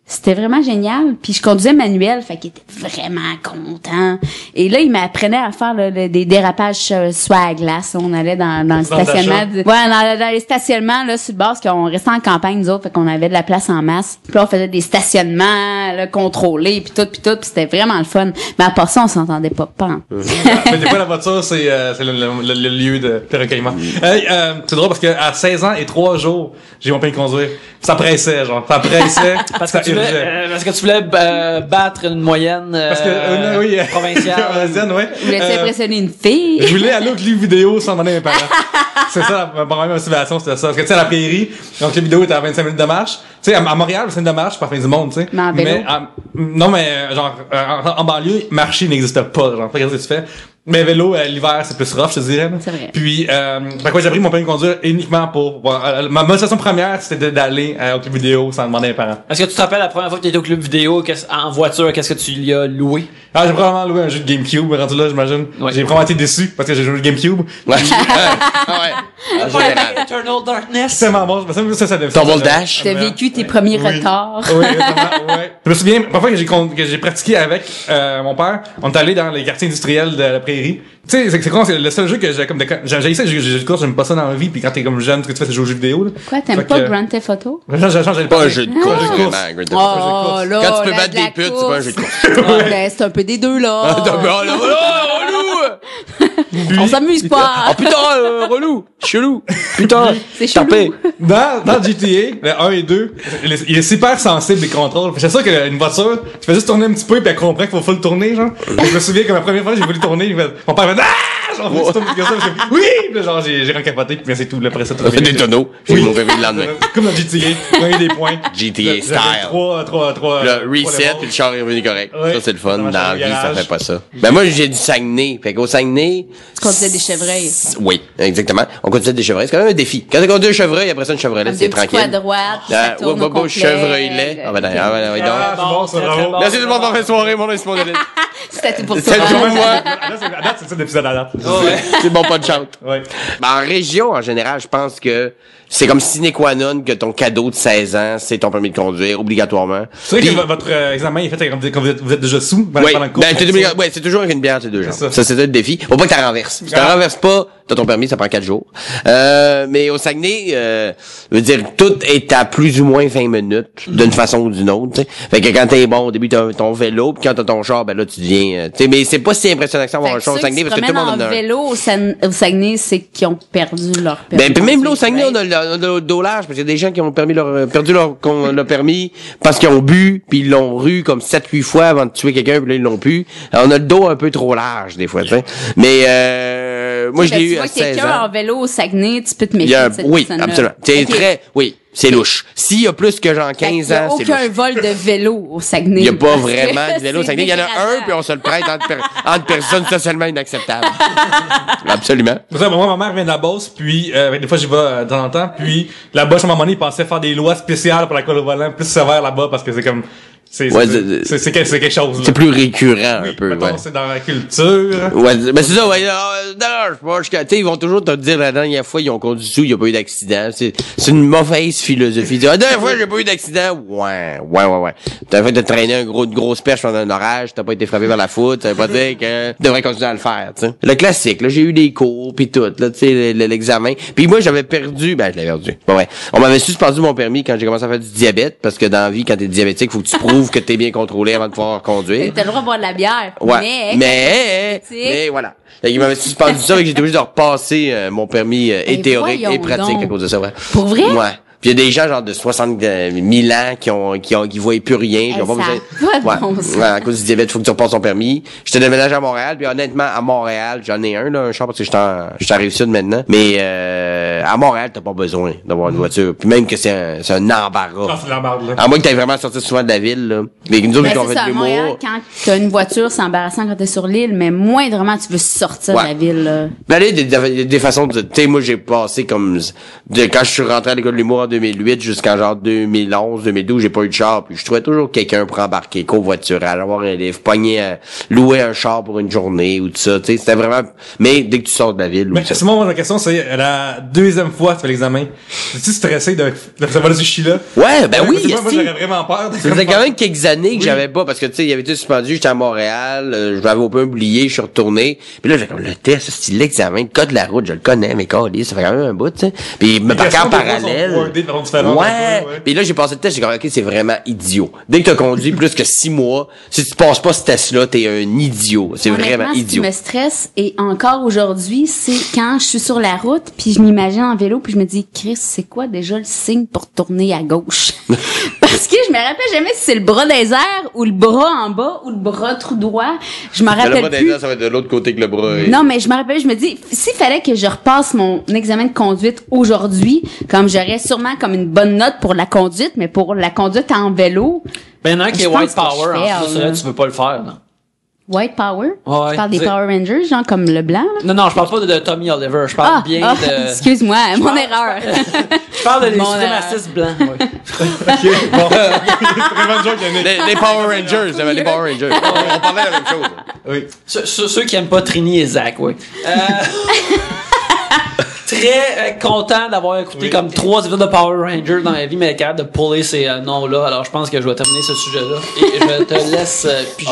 c'était vraiment génial. Puis je conduisais manuel, fait qu'il était vraiment content. Et là, il m'apprenait à faire des dérapages sur la glace. On allait dans le stationnement. Dans les stationnements là sur le bord, parce qu'on restait en campagne, nous autres, fait qu'on avait de la place en masse. Puis là, on faisait des stationnements là, contrôlés, puis tout, puis c'était vraiment le fun. Mais à part ça, on s'entendait pas. Mais des fois, la voiture, c'est le lieu de recueillement. C'est drôle parce que à 16 ans et 3 jours, j'ai mon permis de conduire. Ça pressait, genre. Ça pressait. Parce ça que tu voulais battre une moyenne Parce que, oui. provinciale. Provinciale, ouais. Vous voulez impressionner une fille? Je voulais aller au clip vidéo sans demander à mes parents. C'est ça, ma première motivation, c'était ça. Parce que, tu sais, à la prairie, donc, le vidéo était à 25 minutes de marche. Tu sais, à Montréal, 25 minutes de marche, c'est pas la fin du monde, tu sais. Mais en vélo. Non, mais, genre, en banlieue, marcher n'existe pas, genre. Regarde ce que tu fais. Mais vélo, l'hiver, c'est plus rough, je te dirais. Là. C'est vrai. Puis, fait que j'ai pris mon permis de conduire uniquement pour... ma motivation première, c'était d'aller au club vidéo sans demander à mes parents. Est-ce que tu te rappelles la première fois que tu étais au club vidéo en voiture, qu'est-ce que tu lui as loué? J'ai probablement loué un jeu de GameCube, rendu là, j'imagine. Ouais. J'ai vraiment été déçu parce que j'ai joué au GameCube. Ouais. En général. Eternal Darkness. C'est tellement bon, ça Tumble Dash. T'as vécu tes premiers retards. Oui, exactement, ouais. Je me souviens, la fois que j'ai pratiqué avec mon père, on est allé dans les quartiers industriels de la prairie. Tu sais, c'est con, c'est le seul jeu que j'ai comme j'ai ça, j'ai de course, j'aime pas ça dans la vie, puis quand t'es comme jeune, ce que tu fais, c'est jouer aux jeux vidéo, là. Quoi, t'aimes Fait pas que- Grand Theft Auto? J'ai Pas un jeu de course, Ah. vraiment. Grand Theft Auto. Oh, là, Quand tu peux la- battre de la des putes, c'est course. pas un jeu de course. Ben, c'est un peu des deux, là. On s'amuse Oh pas. putain, relou, chelou, putain, C'est chelou. tapé. Dans GTA, le 1 et 2, il est super sensible, les contrôles. C'est sûr qu'une voiture, tu fais juste tourner un petit peu, puis elle comprend qu'il faut full tourner, genre. Je me souviens que la première fois que j'ai voulu tourner, mon père m'a dit, ah! Genre, faut que tu tournes comme ça, je fais, oui! Puis là, genre, j'ai rencapoté, puis c'est tout, là, après ça, tout Ça fait des tonneaux. J'ai mon réveil le lendemain. Comme dans GTA, gagner des points. GTA style. 3. Le reset, puis le char est revenu correct. Ouais. Ça, c'est le fun. Ça Dans marche la dans le vie, ça garage. fait pas ça. Ben, moi, j'ai du Saguenay. Fait qu'au Saguenay. Tu conduisais des chevreuils. Oui, exactement. On conduisait des chevreuils. C'est quand même un défi. Quand tu conduis un chevreuil, après ça, une Chevrolet, c'est Deux petits coups à tranquille. droite, puis ça tourne au complet. Chevrolet. Ah, ben, donc. Ah, c'est bon, ça, bravo. Merci tout le monde, bonne soirée. Mon nom est Simon Delis. C'était tout pour C'est toi. tout pour moi. À date, c'est ça l'épisode à date. C'est bon, pas de chante. Ouais. Ben, en région, en général, je pense que c'est comme sine qua non que ton cadeau de 16 ans, c'est ton permis de conduire, obligatoirement. C'est vrai Puis- que votre examen est fait quand vous êtes déjà sous, Oui, pendant le cours. c'est toujours avec une bière, c'est 2 jours. C'est ça. Ça, c'est ça le défi. Faut pas que tu renverses. Si tu renverses pas, t'as ton permis, ça prend 4 jours. Mais au Saguenay, je veux dire, tout est à plus ou moins 20 minutes, d'une façon ou d'une autre, t'sais. Fait que quand t'es bon, au début, t'as ton vélo, puis quand t'as ton char, ben là, tu deviens, mais c'est pas si impressionnant que ça avoir un char au Saguenay, parce que tout le monde en a un. vélo au Saguenay, c'est qu'ils ont perdu leur permis. Ben, puis même là, au Saguenay, on a le dolage, parce qu'il y a des gens qui ont perdu leur permis parce qu'ils ont bu, puis ils l'ont rue comme 7-8 fois avant de tuer quelqu'un, puis là, ils l'ont pu. Alors, on a le dos un peu trop large, des fois, tu sais. Mais, moi, je l'ai eu à 16 ans. Tu vois quelqu'un en vélo au Saguenay, tu peux te méfier de cette oui, absolument. C'est oui. C'est louche. S'il y a plus que genre 15 ans, c'est louche. Il n'y a aucun vol de vélo au Saguenay. Il n'y a pas vraiment de vélo au Saguenay. Il y en a un, puis on se le prête entre personnes socialement inacceptables. Absolument. Moi, ma mère vient de la Beauce, puis des fois, j'y vais de temps en temps, puis la Beauce, à un moment donné, ils pensaient faire des lois spéciales pour l'alcool au volant, plus sévères là-bas, parce que c'est comme... C'est quelque chose, là. C'est plus récurrent, un peu, mettons, ouais. C'est dans la culture. Ouais, mais c'est ça, ouais. Tu sais, ils vont toujours te dire la dernière fois, ils ont conduit sous, il n'y a pas eu d'accident. C'est une mauvaise philosophie. La dernière fois, j'ai pas eu d'accident. Ouais. T'as fait de traîner une grosse perche pendant un orage, t'as pas été frappé par la foudre, ça veut pas dire que tu devrais continuer à le faire, tu sais. Le classique, là, j'ai eu des cours, pis tout, là, tu sais, l'examen. Puis moi, j'avais perdu, je l'avais perdu. Bon, ouais. On m'avait suspendu mon permis quand j'ai commencé à faire du diabète, parce que dans la vie, quand t'es diabétique, faut que tu prouves que t'es bien contrôlé avant de pouvoir conduire. T'as le droit de boire de la bière. Ouais. Mais voilà. Fait qu'il m'avait suspendu ça et que j'étais obligé de repasser mon permis et théorique et pratique à cause de ça, ouais. Pour vrai? Ouais. Puis il y a des gens genre de 60 000 ans qui voient plus rien. Puis à cause du diabète, faut que tu repasses ton permis. J'étais déménagé à Montréal, puis honnêtement, à Montréal, j'en ai un char parce que je suis en Rive-Sud maintenant. Mais à Montréal, t'as pas besoin d'avoir une voiture. Puis même que c'est un embarras. Ah, c'est l'embarras, là. À moins que t'aies vraiment sorti souvent de la ville, là. Mais nous autres, c'est ça, à Montréal, quand t'as une voiture, c'est embarrassant quand t'es sur l'île, mais moindrement tu veux sortir de la ville, là. Ben là, il y a des façons de, tu sais, moi, j'ai passé comme, quand je suis rentré à l'école de l'humour en 2008 jusqu'en genre 2011, 2012, j'ai pas eu de char, puis je trouvais toujours quelqu'un pour embarquer, covoiturage, avoir un livre, louer un char pour une journée ou tout ça, tu sais, c'était vraiment, mais dès que tu sors de la ville, mais c'est moi, la question, c'est la deuxième fois que tu fais l'examen. Es-tu stressé de savoir du chi-là? Ouais, ben oui, moi, j'aurais vraiment peur. Ça faisait quand même quelques années que j'avais pas, parce que tu sais, il y avait été suspendu, j'étais à Montréal, je l'avais un peu oublié, je suis retourné, puis là, j'ai comme le test, c'est l'examen, le code de la route, je le connais, mais ça fait quand même un bout, tu sais. Puis me parquer en parallèle. Ouais. Puis là, j'ai passé le test, j'ai dit, OK, c'est vraiment idiot. Dès que t'as conduit plus que 6 mois, si tu passes pas ce test-là, t'es un idiot. C'est vraiment idiot. Ce qui me stresse, et encore aujourd'hui, c'est quand je suis sur la route, puis je m'imagine en vélo, puis je me dis, Chris, c'est quoi déjà le signe pour tourner à gauche? Parce que je me rappelle jamais si c'est le bras des airs, ou le bras en bas, ou le bras tout droit. Je m'en rappelle plus. Le bras des airs, ça va être de l'autre côté que le bras. Non, mais je me rappelle, je me dis, s'il fallait que je repasse mon examen de conduite aujourd'hui, comme j'aurais sûrement comme une bonne note pour la conduite, mais pour la conduite en vélo. Ben, il y en a un qui est White Power, en plus, là, tu veux pas le faire, non? White Power? Ouais. Tu parles des Power Rangers, genre comme le blanc, là? Non, je parle pas de Tommy Oliver, je parle bien de... Excuse-moi, mon erreur. Je parle de les suprémacistes blancs, ouais. Ok, bon. Très bonne joke, Yannick. Les Power Rangers, les Power Rangers. On parlait de la même chose. Oui. Ceux qui aiment pas Trini et Zach, oui. Très content d'avoir écouté comme 3 épisodes de Power Rangers dans la vie, mais capable de puller ces noms-là. Alors, je pense que je vais terminer ce sujet-là. Et je te laisse piger.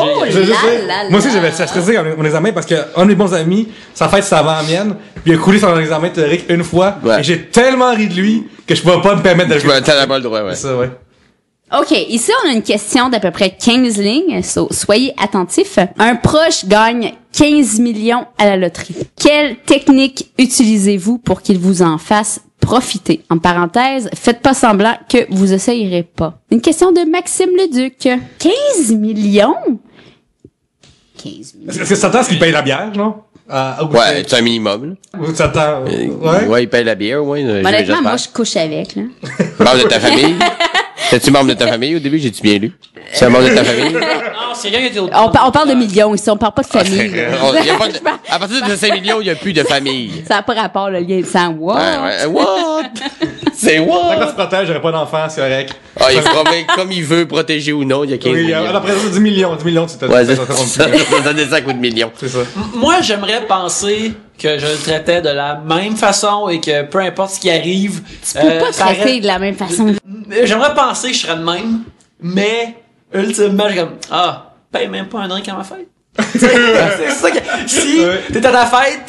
Moi aussi, j'avais stressé mon examen parce que un de mes bons amis, sa fête, c'était avant la mienne. Puis il a coulé son examen théorique une fois. Ouais. Et j'ai tellement ri de lui que je pouvais pas me permettre de le T'as pas le droit, ouais. C'est ça, ouais. OK, ici, on a une question d'à peu près 15 lignes, soyez attentifs. Un proche gagne 15 millions à la loterie. Quelle technique utilisez-vous pour qu'il vous en fasse profiter? En parenthèse, faites pas semblant que vous essayerez pas. Une question de Maxime Leduc. 15 millions? 15 millions. Est-ce que ça t'attend ce qu'il paye la bière, non? Ouais, c'est un minimum, là. Ou ça t'attend? Ouais, il paye la bière, ouais. Honnêtement, moi, je couche avec, là. Membre de ta famille? T'es-tu membre de ta famille au début? J'ai-tu bien lu? C'est un membre de ta famille? Non, c'est rien qui était on parle de millions ici, on parle pas de famille. À partir de 5 millions, il n'y a plus de famille. Ça n'a pas rapport, le lien de sang. What? Ouais, what? C'est what? Quand tu protèges, j'aurais pas d'enfant, c'est correct. Ah, il promet comme il veut, protéger ou non, il y a 15 millions. Oui, après ça, 10 millions, tu t'as ouais, ça donne ça coûte de millions. C'est ça. Moi, j'aimerais penser que je le traitais de la même façon et que peu importe ce qui arrive... Tu peux pas traiter de la même façon. J'aimerais penser que je serais de même, mais ultimement, j'ai comme, paye même pas un drink à ma fête. C'est ça que, si t'es à ta fête,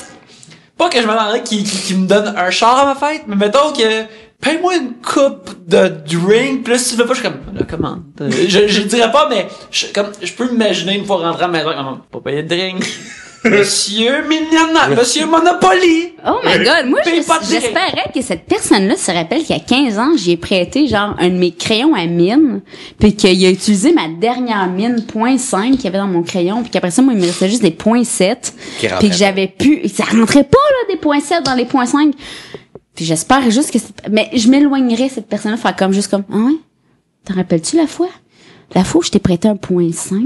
pas que je m'attendrais qu'il me donne un char à ma fête, mais mettons que paye-moi une coupe de drink, pis là, si tu veux pas, je suis comme, là, comment? Je dirais pas, mais je peux m'imaginer une fois rentré à la maison, comme, pas payer de drink. Monsieur millionnaire, monsieur Monopoly. Oh my god, moi, Paye pas de drink. j'espérais que cette personne-là se rappelle qu'il y a 15 ans, j'y ai prêté, genre, un de mes crayons à mine, puis qu'il a utilisé ma dernière mine .5 qu'il y avait dans mon crayon, puis qu'après ça, moi, il me restait juste des .7, puis que j'avais pu, ça rentrait pas, là, des .7 dans les .5. Puis j'espère juste que mais je m'éloignerais cette personne-là, faire comme, juste comme, ah ouais? T'en rappelles-tu la fois? La fois où je t'ai prêté un .5?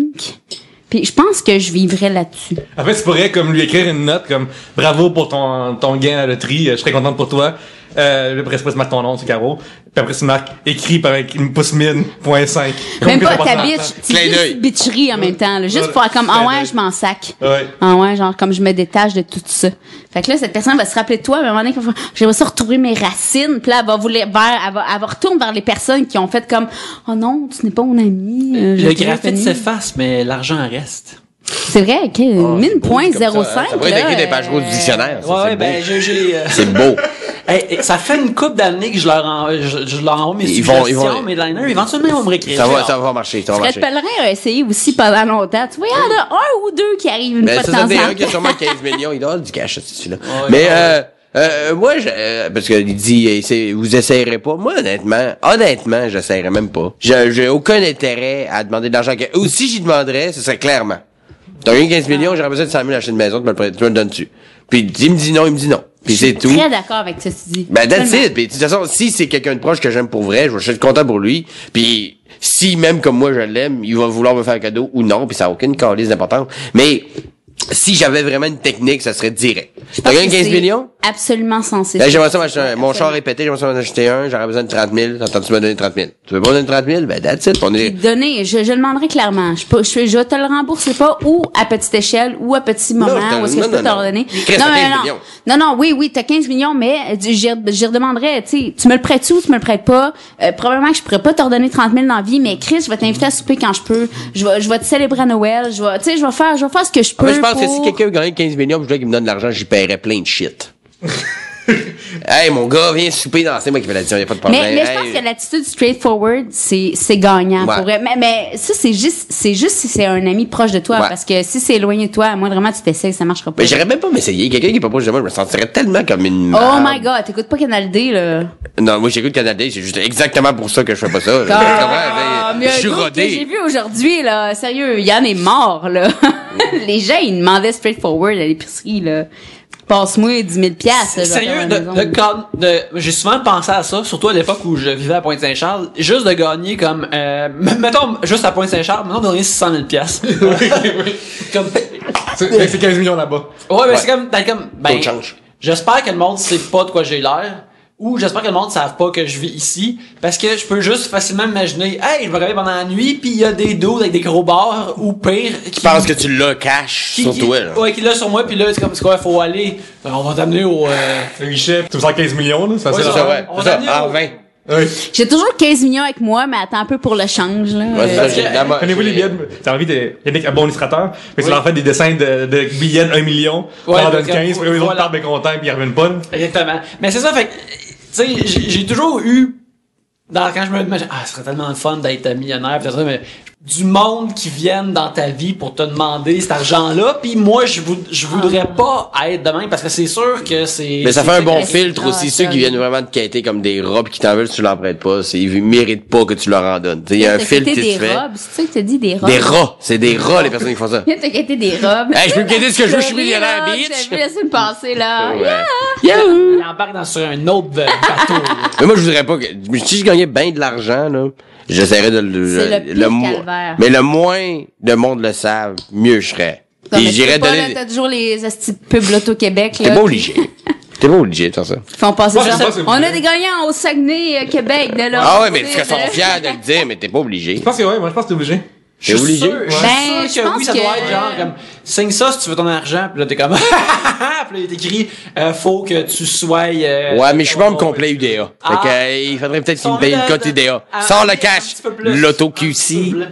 Puis je pense que je vivrais là-dessus. En fait, tu pourrais comme lui écrire une note comme bravo pour ton gain à la loterie, je serais contente pour toi. Le presse pas se mettre ton nom sur carreau. Puis après tu marques écrit par une pouce mine .5. Même pas ta bitch, tu dis bitcherie en même temps, là, juste pour faire comme ah ouais, je m'en sac. Ouais. Ah ouais, genre comme je me détache de tout ça. Fait que là cette personne va se rappeler de toi, mais à un moment donné j'aimerais ça retrouver mes racines, puis là elle va retourner vers les personnes qui ont fait comme oh non, tu n'es pas mon ami. Le graphite s'efface, mais l'argent reste. C'est vrai, que mine .05. Ça pourrait être écrit des pages grosses du dictionnaire. Ça, Ouais, ben j'ai c'est beau. Hey, ça fait une couple d'années que je leur envoie mes suggestions, mes liners. Éventuellement, ils vont me réécrire. Ça va marcher. Fred Pellerin a essayé aussi pendant longtemps. Tu vois, il y en a un ou deux qui arrivent une fois de temps en temps. Un qui a sûrement 15 millions. Il doit avoir du cash, celui-là. Mais, moi, parce qu'il dit, vous essayerez pas. Moi, honnêtement, j'essayerais même pas. J'ai aucun intérêt à demander de l'argent. Ou si j'y demanderais, ce serait clairement. T'as gagné 15 millions, j'aurais besoin de 100 000 acheter une maison, tu me le donnes dessus. Puis il me dit non, Puis c'est tout. Je suis très d'accord avec ça, tu dis. Ben, that's it. Puis de toute façon, si c'est quelqu'un de proche que j'aime pour vrai, je vais être content pour lui. Puis si même comme moi je l'aime, il va vouloir me faire un cadeau ou non, puis ça n'a aucune calice d'importance. Mais si j'avais vraiment une technique, ça serait direct. T'as gagné 15 millions? Absolument sensé. Ben, j'aimerais ça m'acheter un. Mon char est pété, j'aimerais ça m'en acheter un, j'aurais besoin de 30 000. T'entends-tu me donner 30 000? Tu veux pas me donner 30 000? Ben, that's it. Donner, je demanderai clairement. Je te le rembourse pas ou à petite échelle ou à petit moment où est-ce que je peux te redonner. Non, oui, t'as 15 millions, mais j'y redemanderais, tu sais, tu me le prêtes ou tu me le prêtes pas? Probablement que je pourrais pas te redonner 30 000 dans la vie, mais Chris, je vais t'inviter à souper quand je peux. Je vais te célébrer à Noël. Je vais faire ce que je peux. Je pense que si quelqu'un gagne 15 millions, je voudrais qu'il me donne de l'argent, j'y paierais plein de shit. Hey, mon gars, viens souper dans c'est moi qui fais l'addition, y a pas de problème. Mais je pense que l'attitude straightforward, c'est gagnant, pour vrai. Mais ça, c'est juste si c'est un ami proche de toi, parce que si c'est éloigné de toi, moi, vraiment, tu t'essayes, ça marchera pas. Mais j'irais même pas m'essayer. Quelqu'un qui est pas proche de moi, je me sentirais tellement comme une Oh my god, t'écoutes pas Canal D, là. Non, moi, j'écoute Canal D, c'est juste exactement pour ça que je fais pas ça. Je suis rodé. J'ai vu aujourd'hui, là, sérieux, Yann est mort, là. Les gens, ils demandaient straightforward à l'épicerie, là. Passe-moi 10 000 piastres. Sérieux, j'ai souvent pensé à ça, surtout à l'époque où je vivais à Pointe-Saint-Charles, juste de gagner comme, mettons, juste à Pointe-Saint-Charles, maintenant de gagner 600 000 piastres. Comme, c'est 15 millions là-bas. Ouais, mais c'est comme, Taux de change. j'espère que le monde sait pas de quoi j'ai l'air. Ou j'espère que le monde ne savent pas que je vis ici, parce que je peux juste facilement imaginer, hey, je vais regarder pendant la nuit, puis il y a des dos avec des gros bars, ou pire, qui pensent que tu l'as cash sur toi, là. Ouais, qui l'a sur moi, puis là, c'est comme, c'est quoi, faut aller, on va t'amener au, Richet, tu me sens 15 millions, là, ça ouais, c'est ça, Ouais, on ça, va 20. Oui. J'ai toujours 15 millions avec moi, mais attends un peu pour le change, là. Ouais, c'est ça, Connaissez-vous les billets? T'as envie de, il y a un bon illustrateur, mais tu leur fais des dessins de billets de 1 million, tu leur donnes 15, puis les autres partent bien contents, puis ils reviennent pas, là. Exactement. Mais c'est ça, fait que, tu sais, j'ai toujours eu, quand je me dis, ce serait tellement fun d'être millionnaire, peut-être, mais du monde qui viennent dans ta vie pour te demander cet argent-là, puis moi, je voudrais pas être de même, parce que c'est sûr que c'est... Mais ça fait un bon filtre aussi, ceux qui viennent vraiment te quêter comme des rats pis qui t'en veulent si tu leur prêtes pas, ils méritent pas que tu leur en donnes. Il y a un filtre qui se fait. C'est ça que t'as dit, des robes? Des rats, c'est des rats les personnes qui font ça. Viens te quêter des robes. Hey, je peux me quêter ce que je veux, je suis millionnaire, bitch! Je vais laisser me passer, là. Yeah! Il embarque sur un autre bateau. Mais moi, je voudrais pas que, si je gagnais bien de l'argent, là, j'essaierais de mais le moins de monde le savent, mieux je serais. Et j'irais donner. T'as toujours les astuces pubs l'Auto-Québec, là. T'es pas obligé. T'es pas obligé de faire ça. Ils font passer ça. On a des gagnants au Saguenay, Québec, de là. Ah ouais, mais parce qu'ils sont fiers de le dire, mais t'es pas obligé. Je pense que ouais, moi je pense que t'es obligé. C'est obligé. Je suis Ben, sûr je que oui, pense ça doit que- être genre comme signe ça si tu veux ton argent, puis là t'es comme puis là il est écrit faut que tu sois Ouais, mais je suis pas membre complet UDA. Fait Ah. que, il faudrait peut-être qu'il me Son paye une de- cote de- UDA. à- Sans le un cash. petit peu plus. L'auto Un petit QC. peu plus.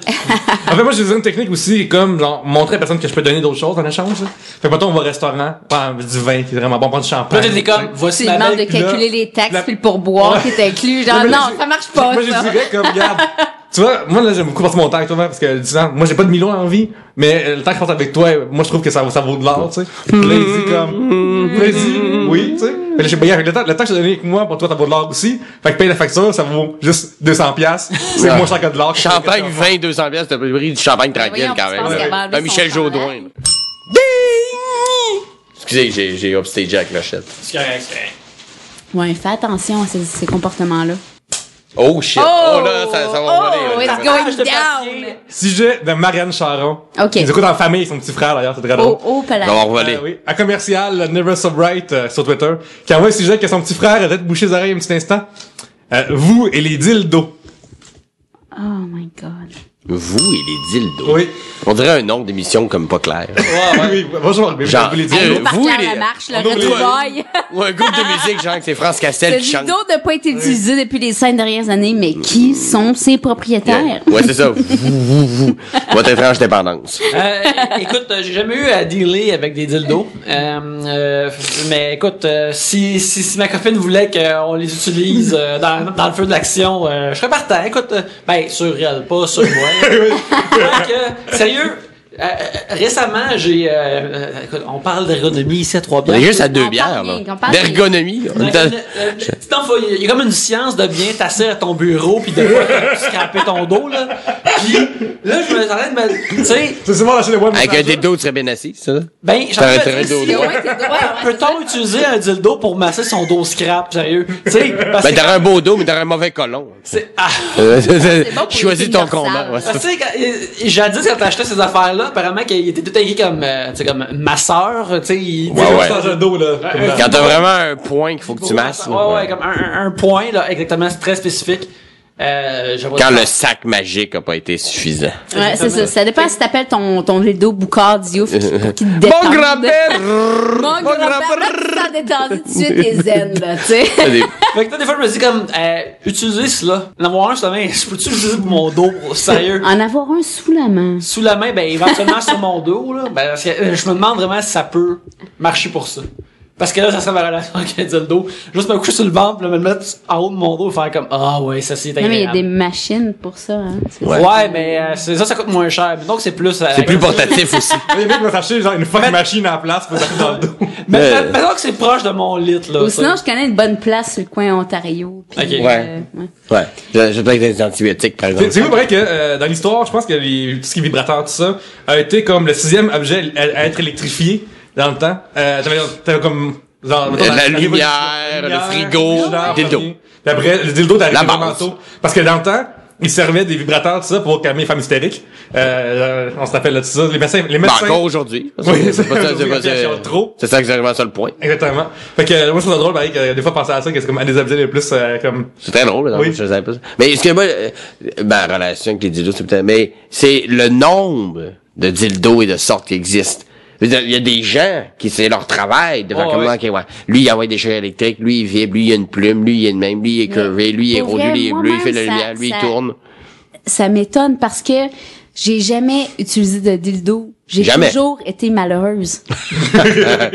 En fait, moi, j'ai une technique aussi, comme, genre, montrer à la personne que je peux donner d'autres choses en échange, là. Fait que, mettons, on va au restaurant, prendre du vin, qui est vraiment bon, prendre du champagne. Là t'es comme voici Tu ma demandes de belle. puis là, calculer les taxes la- puis le pourboire qui est inclus. Genre, mais non, je- ça marche pas, Moi, je ça. dirais comme, regarde, tu vois, moi, là, j'aime beaucoup passer mon temps avec toi, parce que, disons, moi, j'ai pas de millions en vie, mais le temps que je passe avec toi, moi, je trouve que ça vaut de l'or, tu sais. Puis là, il dit comme, puis là, il dit, oui, tu sais. Fait là, j'ai payé avec le temps que je t'ai donné avec moi, pour toi, ça vaut de l'or aussi. Fait que paye la facture, ça vaut juste 200$. C'est Ouais. moins cher que de l'or. Champagne 20, 200 pièces, t'as pas pris du champagne tranquille voyons, quand tu même. penses qu'elle va enlever Michel son Jaudoin. chandail? Excusez, j'ai upstagé avec la chette. C'est correct, c'est correct. Ouais, fais attention à ces comportements-là. Oh shit. Oh, là, ça va Oh, voler. it's là. going Page de down. papier. Sujet de Marianne Charon. OK. Ils écoutent en famille, son petit frère, d'ailleurs, c'est très drôle. Oh, On va palais. voler. Oui, à commercial Never So Bright sur Twitter, qui envoie un sujet que son petit frère a peut-être bouché les oreilles un petit instant. Vous et les dildos. Oh my God. Vous et les dildos. Oui. On dirait un nom d'émission comme pas clair. Oui, bonjour, mais Genre, vous les Hey, dildos. nous par vous, Claire les- Lamarche, le on ouvre les- retrouvaille. Ou un groupe de musique, genre que c'est France Castel Ce qui chante. dildo n'a pas été utilisé depuis les 5 dernières années, mais qui sont ses propriétaires? Ouais, c'est ça. Vous. Votre étrange dépendance. Écoute, j'ai jamais eu à dealer avec des dildos. Mais écoute, si ma copine voulait qu'on les utilise dans le feu de l'action, je serais partant. Écoute, ben sur elle, pas sur moi. Donc, sérieux, récemment, écoute, on parle d'ergonomie ici à On Trois-Bières. est juste à deux On bières, parle là. bien, on parle bien. D'ergonomie. On est à- Sinon, il y a comme une science de bien t'asseoir à ton bureau puis de pas scraper ton dos, là. Puis là, je me sentais de me, tu sais, C'est souvent la chaîne de web. Avec un dildo, tu serais bien assis, ça? ben, j'en T'arrêterais de Si, dos. ouais, t'es droit, ouais, peut-on utiliser un dildo pour masser son dos scrap, sérieux? Tu sais, parce Ben, que t'aurais un beau dos, mais t'aurais un mauvais colon. c'est, ah. bon pour Choisis les ton filles combat. dorsales. Ouais, Parce que, tu sais, jadis, quand t'achetais ces affaires-là, apparemment qu'il était tout écrit comme, tu sais, comme masseur, tu sais, il Ouais, ouais. Dans un dos, là. Comme dans- Quand t'as vraiment un point qu'il faut que tu masses. Ouais, comme un point, là, exactement, c'est très spécifique. Quand le sac magique a pas été suffisant. Ouais, c'est ça. Ça dépend si t'appelles ton dildo Boucard Diouf pour qu'il te Mon détende. grand-père! Mon grand-père, là, tu t'en détendu tout de suite, t'es zen, là, tu sais. Fait que, des fois, je me dis comme, utiliser cela. En avoir un sur la main, je peux-tu l'utiliser pour mon dos, sérieux? En avoir un sous la main. Sous la main, ben, éventuellement sur mon dos, là. Ben, parce que, je me demande vraiment si ça peut marcher pour ça. Parce que là, ça serait ma relation avec un dildo. Juste me coucher sur le ventre, puis me le mettre en haut de mon dos et faire comme, ah ouais, ça c'est Non, mais il y a agréable. des machines pour ça, hein. C'est Ouais. ça. Ouais, mais ça coûte moins cher. Donc c'est plus. C'est plus portatif aussi. Les mecs vont s'acheter genre une fuck machine en place pour mettre dans le dos. Mais maintenant que c'est proche de mon lit, là. Ou ça. sinon, je connais une bonne place sur le coin Ontario. Puis, Ok. Ouais. Ouais. J'ai peut-être des antibiotiques, par exemple. C'est vous vrai que dans l'histoire, je pense que tout ce qui est vibrateur, tout ça, a été comme le 6e objet à être électrifié dans le temps. T'avais comme genre mettons, La la lumière, révolution, le frigo, genre, dildo. Puis après, le dildo t'arrives La vraiment base. tôt. Parce que dans le temps, ils servaient des vibrateurs, tout ça, pour calmer les femmes hystériques. On se rappelle là, tout ça. Les médecins, Ben, encore aujourd'hui. Oui, c'est pas ça, aujourd'hui, quand il y a trop. c'est ça exactement ça le point. Exactement. Fait que, moi, je trouve ça drôle, pareil, que des fois, penser à ça, que c'est comme un des objets les plus, comme, C'est très drôle, là. Oui. Je savais pas ça. Mais est-ce que moi, ben, relation avec les dildos, c'est peut-être, mais c'est le nombre de dildos et de sortes qui existent. Je veux dire, il y a des gens qui c'est leur travail de faire Oh, comment, ouais. ok, ouais. Lui, il envoie des cheveux électriques, lui, il vibre, lui, il a une plume, lui, il est de même, lui, il est curvé, lui, il est pour rose, vrai, lui, il est bleu, il fait de la moi-même, lumière, lui, il ça- tourne. Ça m'étonne parce que j'ai jamais utilisé de dildo. J'ai Jamais. toujours été malheureuse. C'est ça.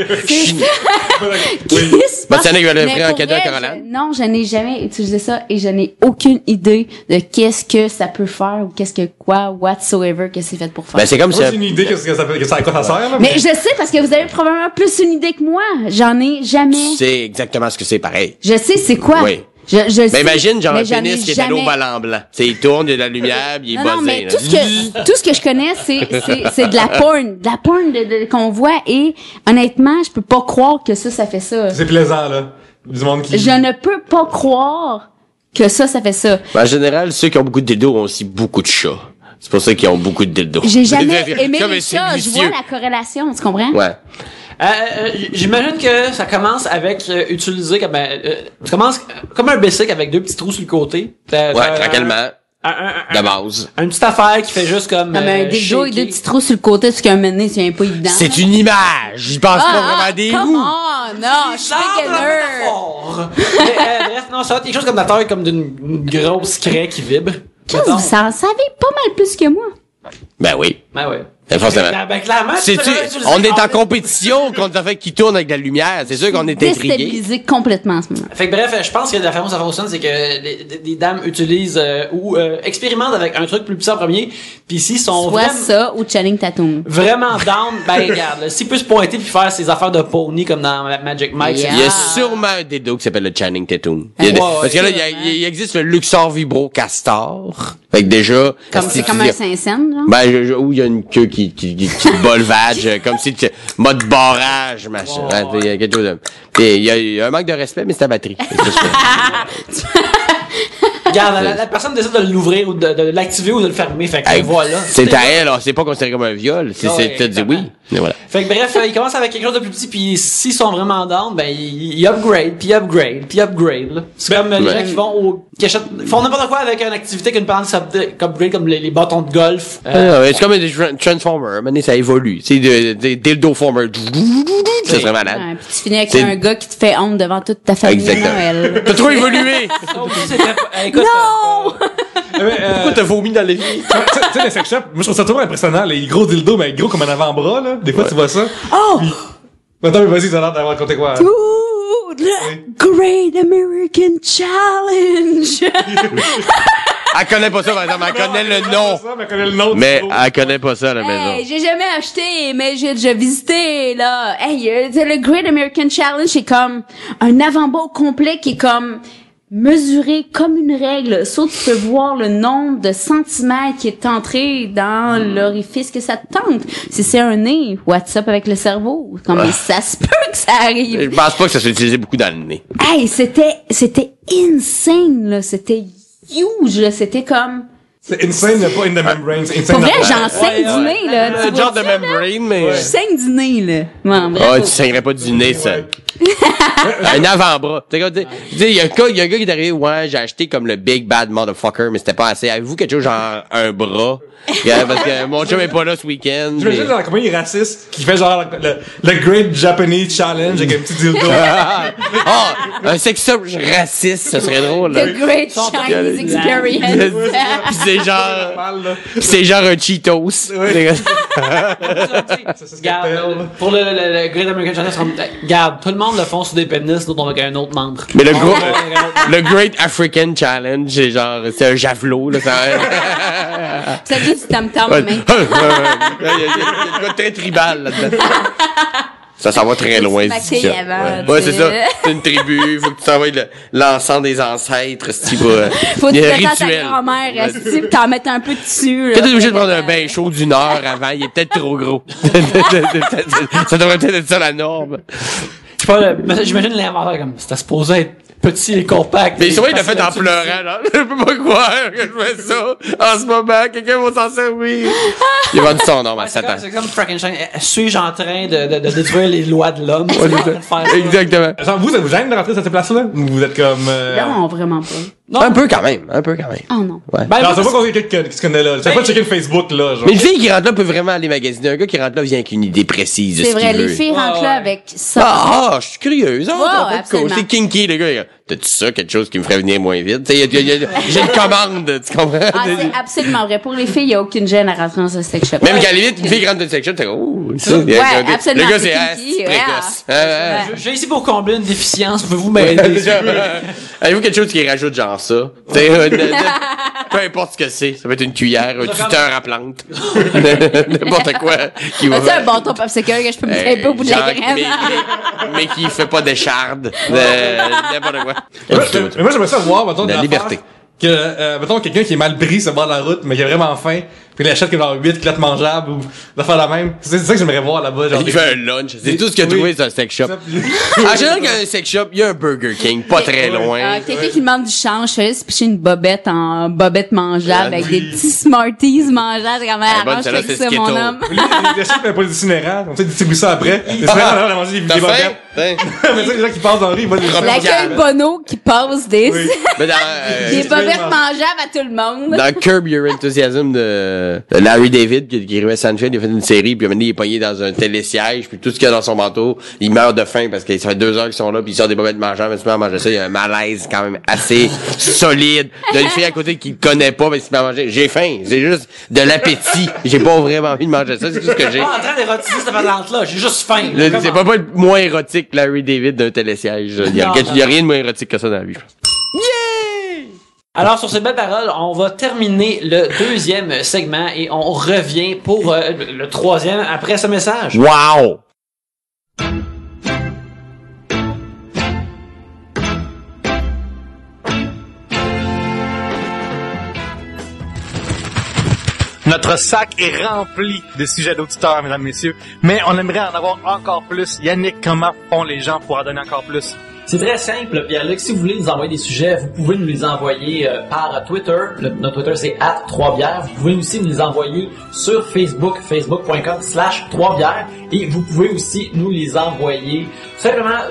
oui. Qui se Bah, passe? tiens, il va le Mais offrir en pour cadeau à vrai, Caroline. Non, je n'ai jamais utilisé ça et je n'ai aucune idée de qu'est-ce que ça peut faire ou qu'est-ce que quoi, whatsoever que c'est fait pour faire. Ben, c'est comme moi, si, j'ai une idée que ça, à quoi ça sert, là. mais je sais parce que vous avez probablement plus une idée que moi. J'en ai jamais. c'est exactement ce que c'est pareil. Je sais c'est quoi. Oui. Je le sais, Mais imagine, genre, mais un j'en ai pénis qui est à l'eau jamais- blanc blanc. C'est, il tourne, il y a de la lumière, il est Non, non, buzzé, mais là. tout ce que je connais, c'est de la porn. De la porn qu'on voit et, honnêtement, je peux pas croire que ça fait ça. C'est plaisant, là. Du monde qui... Je ne peux pas croire que ça fait ça. Ben, en général, ceux qui ont beaucoup de dildos ont aussi beaucoup de chats. C'est pour ça qu'ils ont beaucoup de dildos. J'ai jamais aimé Comme les un chats. Je vicieux. vois la corrélation, tu comprends? Ouais. J'imagine que ça commence avec utiliser comme tu commences comme un bicycle avec deux petits trous sur le côté. Ouais, tranquillement. De base. Une petite affaire qui fait juste comme... Comme un dildo avec 2 petits trous sur le côté, parce qu'un moment donné, c'est pas évident. C'est une image. Je pense pas vraiment à des come goûts. on, non, je suis beginner. Bref, non, ça va être quelque chose comme la taille comme d'une grosse craie qui vibre. Vous en savez pas mal plus que moi. Ben oui. Ben ouais. Forcément. Ben clairement, On est en compétition contre le fait qu'il tourne avec de la lumière. C'est sûr qu'on est intrigué. Déstabilisé complètement en ce moment. Fait que bref, je pense que la façon dont ça fonctionne, c'est que les dames utilisent ou expérimentent avec un truc plus petit en premier, puis s'ils sont Soit ça ou Channing Tatum. vraiment down, ben regarde, s'ils peuvent se pointer puis faire ces affaires de pony comme dans Magic Mike, Yeah. Il y a sûrement un dildo qui s'appelle le Channing Tatum. Ouais, Parce que là, il existe le Luxor Vibro Castor. Fait que déjà... C'est comme un Saint-Saëns, genre. Ben, où il y a une queue qui bat le vag, comme si mode barrage, machin. Ouais, il y a quelque chose de... Puis il y a un manque de respect, mais c'est ta batterie. regarde, la personne décide de l'ouvrir ou de l'activer ou de le fermer, fait que Hey, voilà. c'est à elle, c'est pas considéré comme un viol. T'as dit oui. Mais voilà. Fait que bref, ils commencent avec quelque chose de plus petit, puis s'ils sont vraiment down, ben ils upgrade, puis upgrade, puis upgrade. Là. C'est comme les gens qui vont qui font n'importe quoi avec une activité qu'une parente upgrade, comme les bâtons de golf. C'est comme des Transformers. Maintenant, ça évolue. C'est des dildo-formers. Ça serait malade. Ouais, puis tu finis avec un gars qui te fait honte devant toute ta famille. Exactement. Noël. T'as trop évolué. Ça aussi, c'est très... Écoute, Non! Pourquoi t'as vomi dans les vies? Tu sais, les sex shops, moi, je trouve ça toujours impressionnant, les gros dildos, mais gros comme un avant-bras, là. Des fois, tu vois ça. Oh! Puis... Attends, mais vas-y, ça a l'air d'avoir raconté quoi? Ooh, the Great American Challenge! Elle connaît pas ça, par exemple. Elle connaît le nom. Elle connaît le nom. Mais elle connaît pas ça à la maison. Hey, j'ai jamais acheté, mais j'ai déjà visité, là. Hey, le Great American Challenge, c'est comme un avant-bras complet qui est comme mesuré comme une règle. Sauf que tu peux voir le nombre de centimètres qui est entré dans l'orifice que ça te tente. Si c'est un nez, what's up avec le cerveau? Comme ça se peut que ça arrive. Je pense pas que ça soit utilisé beaucoup dans le nez. Hey, c'était insane, là. C'était huge, là. C'était comme... C'est insane, pas in the membrane. C'est insane. Pour vrai, j'en saigne du nez, là. Tu Un vois genre de ça, là? membrane, mais... Je saigne du nez, là. Bon, bref. Ah, tu saignerais pas du nez, ça. Un avant-bras. Tu sais, il y a un gars qui est arrivé, ouais, j'ai acheté comme le big bad motherfucker, mais c'était pas assez. Avez-vous quelque chose genre un bras? Parce que mon chum est pas là ce week-end. J'imagine dans la compagnie raciste qui fait genre le Great Japanese Challenge avec un petit dildo. Un sex shop raciste, ça serait drôle. The Great Chinese Experience. Pis c'est genre un Cheetos. Regarde, pour le Great American Challenge, regarde, tout le monde le font sur des pénis, d'autres avec un autre membre. Mais le Great African Challenge, c'est un javelot, là. Ça dit du tam-tam, Ouais. mais... Il y a un gars très tribal là-dedans. Ça s'en va très loin, Ma ce fille truc-là. avant, Ouais, tu c'est sais. ça. C'est une tribu, faut que tu t'envoies l'encens des ancêtres, c'est Faut que il tu y a un fasses à ta rituel. grand-mère, esti, pis t'en mettes un peu dessus, là. Peut-être obligé de prendre un bain chaud d'une heure avant, il est peut-être trop gros. Ça devrait peut-être être ça la norme. Je sais pas, j'imagine l'inventaire comme, c'était supposé être petit et compact. Mais souvent, il l'a fait en facile à pleurant, là. Je peux pas croire que je fais ça. En ce moment, quelqu'un va s'en servir. Il a vendu son nom à utiliser. 7 ans. C'est comme Frankenstein. Suis-je en train de détruire les lois de l'homme? C'est en train de faire ça. Exactement. Genre, vous, ça vous gêne de rentrer sur cette place-là? Ou vous êtes comme... Non, vraiment pas. Non. Un peu quand même. Oh non. Ouais. Ben, Non, moi, c'est pas qu'on est quelqu'un qui se connaît là. C'est pas checker le Facebook, là, genre. Mais une fille qui rentre là peut vraiment aller magasiner. Un gars qui rentre là vient avec une idée précise de C'est ce vrai, qu'il veut. les filles rentrent là ouais. avec ça. Ah, je suis curieuse. Ah, Ouais, t'as pas de absolument. coach. C'est kinky, le gars. Il dit, t'as-tu ça, quelque chose qui me ferait venir moins vite? Tu sais, j'ai une commande, tu comprends? Ah, c'est absolument vrai. Pour les filles, il n'y a aucune gêne à rentrer dans un sex shop. Même qu'à la limite, une fille qui rentre dans une section, t'es comme, ouh, ça. Ouais, absolument, Le gars, c'est c'est kinky, c'est précoce. ouais. J'ai ici pour combler une déficience. Pouvez-vous m'aider? Avez-vous quelque chose qui rajoute genre ça? T'sais, peu importe ce que c'est. Ça peut être une cuillère, un tuteur à plante. N'importe quoi. Qui va... C'est un bâton popsicle que je peux me grimper au bout de la genre, graine. mais qui fait pas d'écharde. N'importe quoi. Mais moi, j'aimerais ça voir, mettons, La une liberté. affaire Que, mettons, quelqu'un qui est mal pris sur le bord de la route, mais qui a vraiment faim, Puis il achète que genre 8 clottes mangeables ou d'affaires la même. C'est ça que j'aimerais voir là-bas. Genre, Il fait un lunch. C'est tout ce qu'il a trouvé sur un sex shop. En général, quand il y a un sex shop, il y a un Burger King, pas très loin. Quelqu'un qui demande du change, je fais juste picher une bobette en bobette mangeable avec des petits Smarties mangeables. Comme arrange celle-là, avec c'est ça, Skittles. mon homme. Les chefs n'avaient pas des itinérants. On sait distribuer ça après. Les itinérants, on a mangé des T'as faim? bobettes. Hein? Mais ça, les gens qui passent dans le riz, ils vont les L'accueil Bono qui passe des Mais dans, des bobettes mangeables à tout le monde. dans Curb Your Enthusiasm de Larry David, qui écrivait Seinfeld, il a fait une série, puis il est pogné dans un télésiège, puis tout ce qu'il y a dans son manteau, il meurt de faim parce que ça fait 2 heures qu'ils sont là, puis il sort des bobettes mangeables, mais il se met à manger ça, il y a un malaise quand même assez solide. De une fille à côté qu'il connaît pas, mais il se met à manger. J'ai faim, c'est juste de l'appétit. J'ai pas vraiment envie de manger ça, c'est tout ce que Je j'ai. suis pas en train d'érotiser cette patente-là. J'ai juste faim. C'est pas le moins érotique que Larry David d'un télésiège. Il y a rien de moins érotique que ça dans la vie, je pense. Alors, sur ces belles paroles, on va terminer le 2e segment et on revient pour le 3e après ce message. Wow! Notre sac est rempli de sujets d'auditeurs, mesdames, messieurs. Mais on aimerait en avoir encore plus. Yannick, comment font les gens pour en donner encore plus? C'est très simple, Pierre-Luc. Si vous voulez nous envoyer des sujets, vous pouvez nous les envoyer par Twitter. Notre Twitter, c'est @3bières. Vous pouvez aussi nous les envoyer sur Facebook, facebook.com/3bières. Et vous pouvez aussi nous les envoyer tout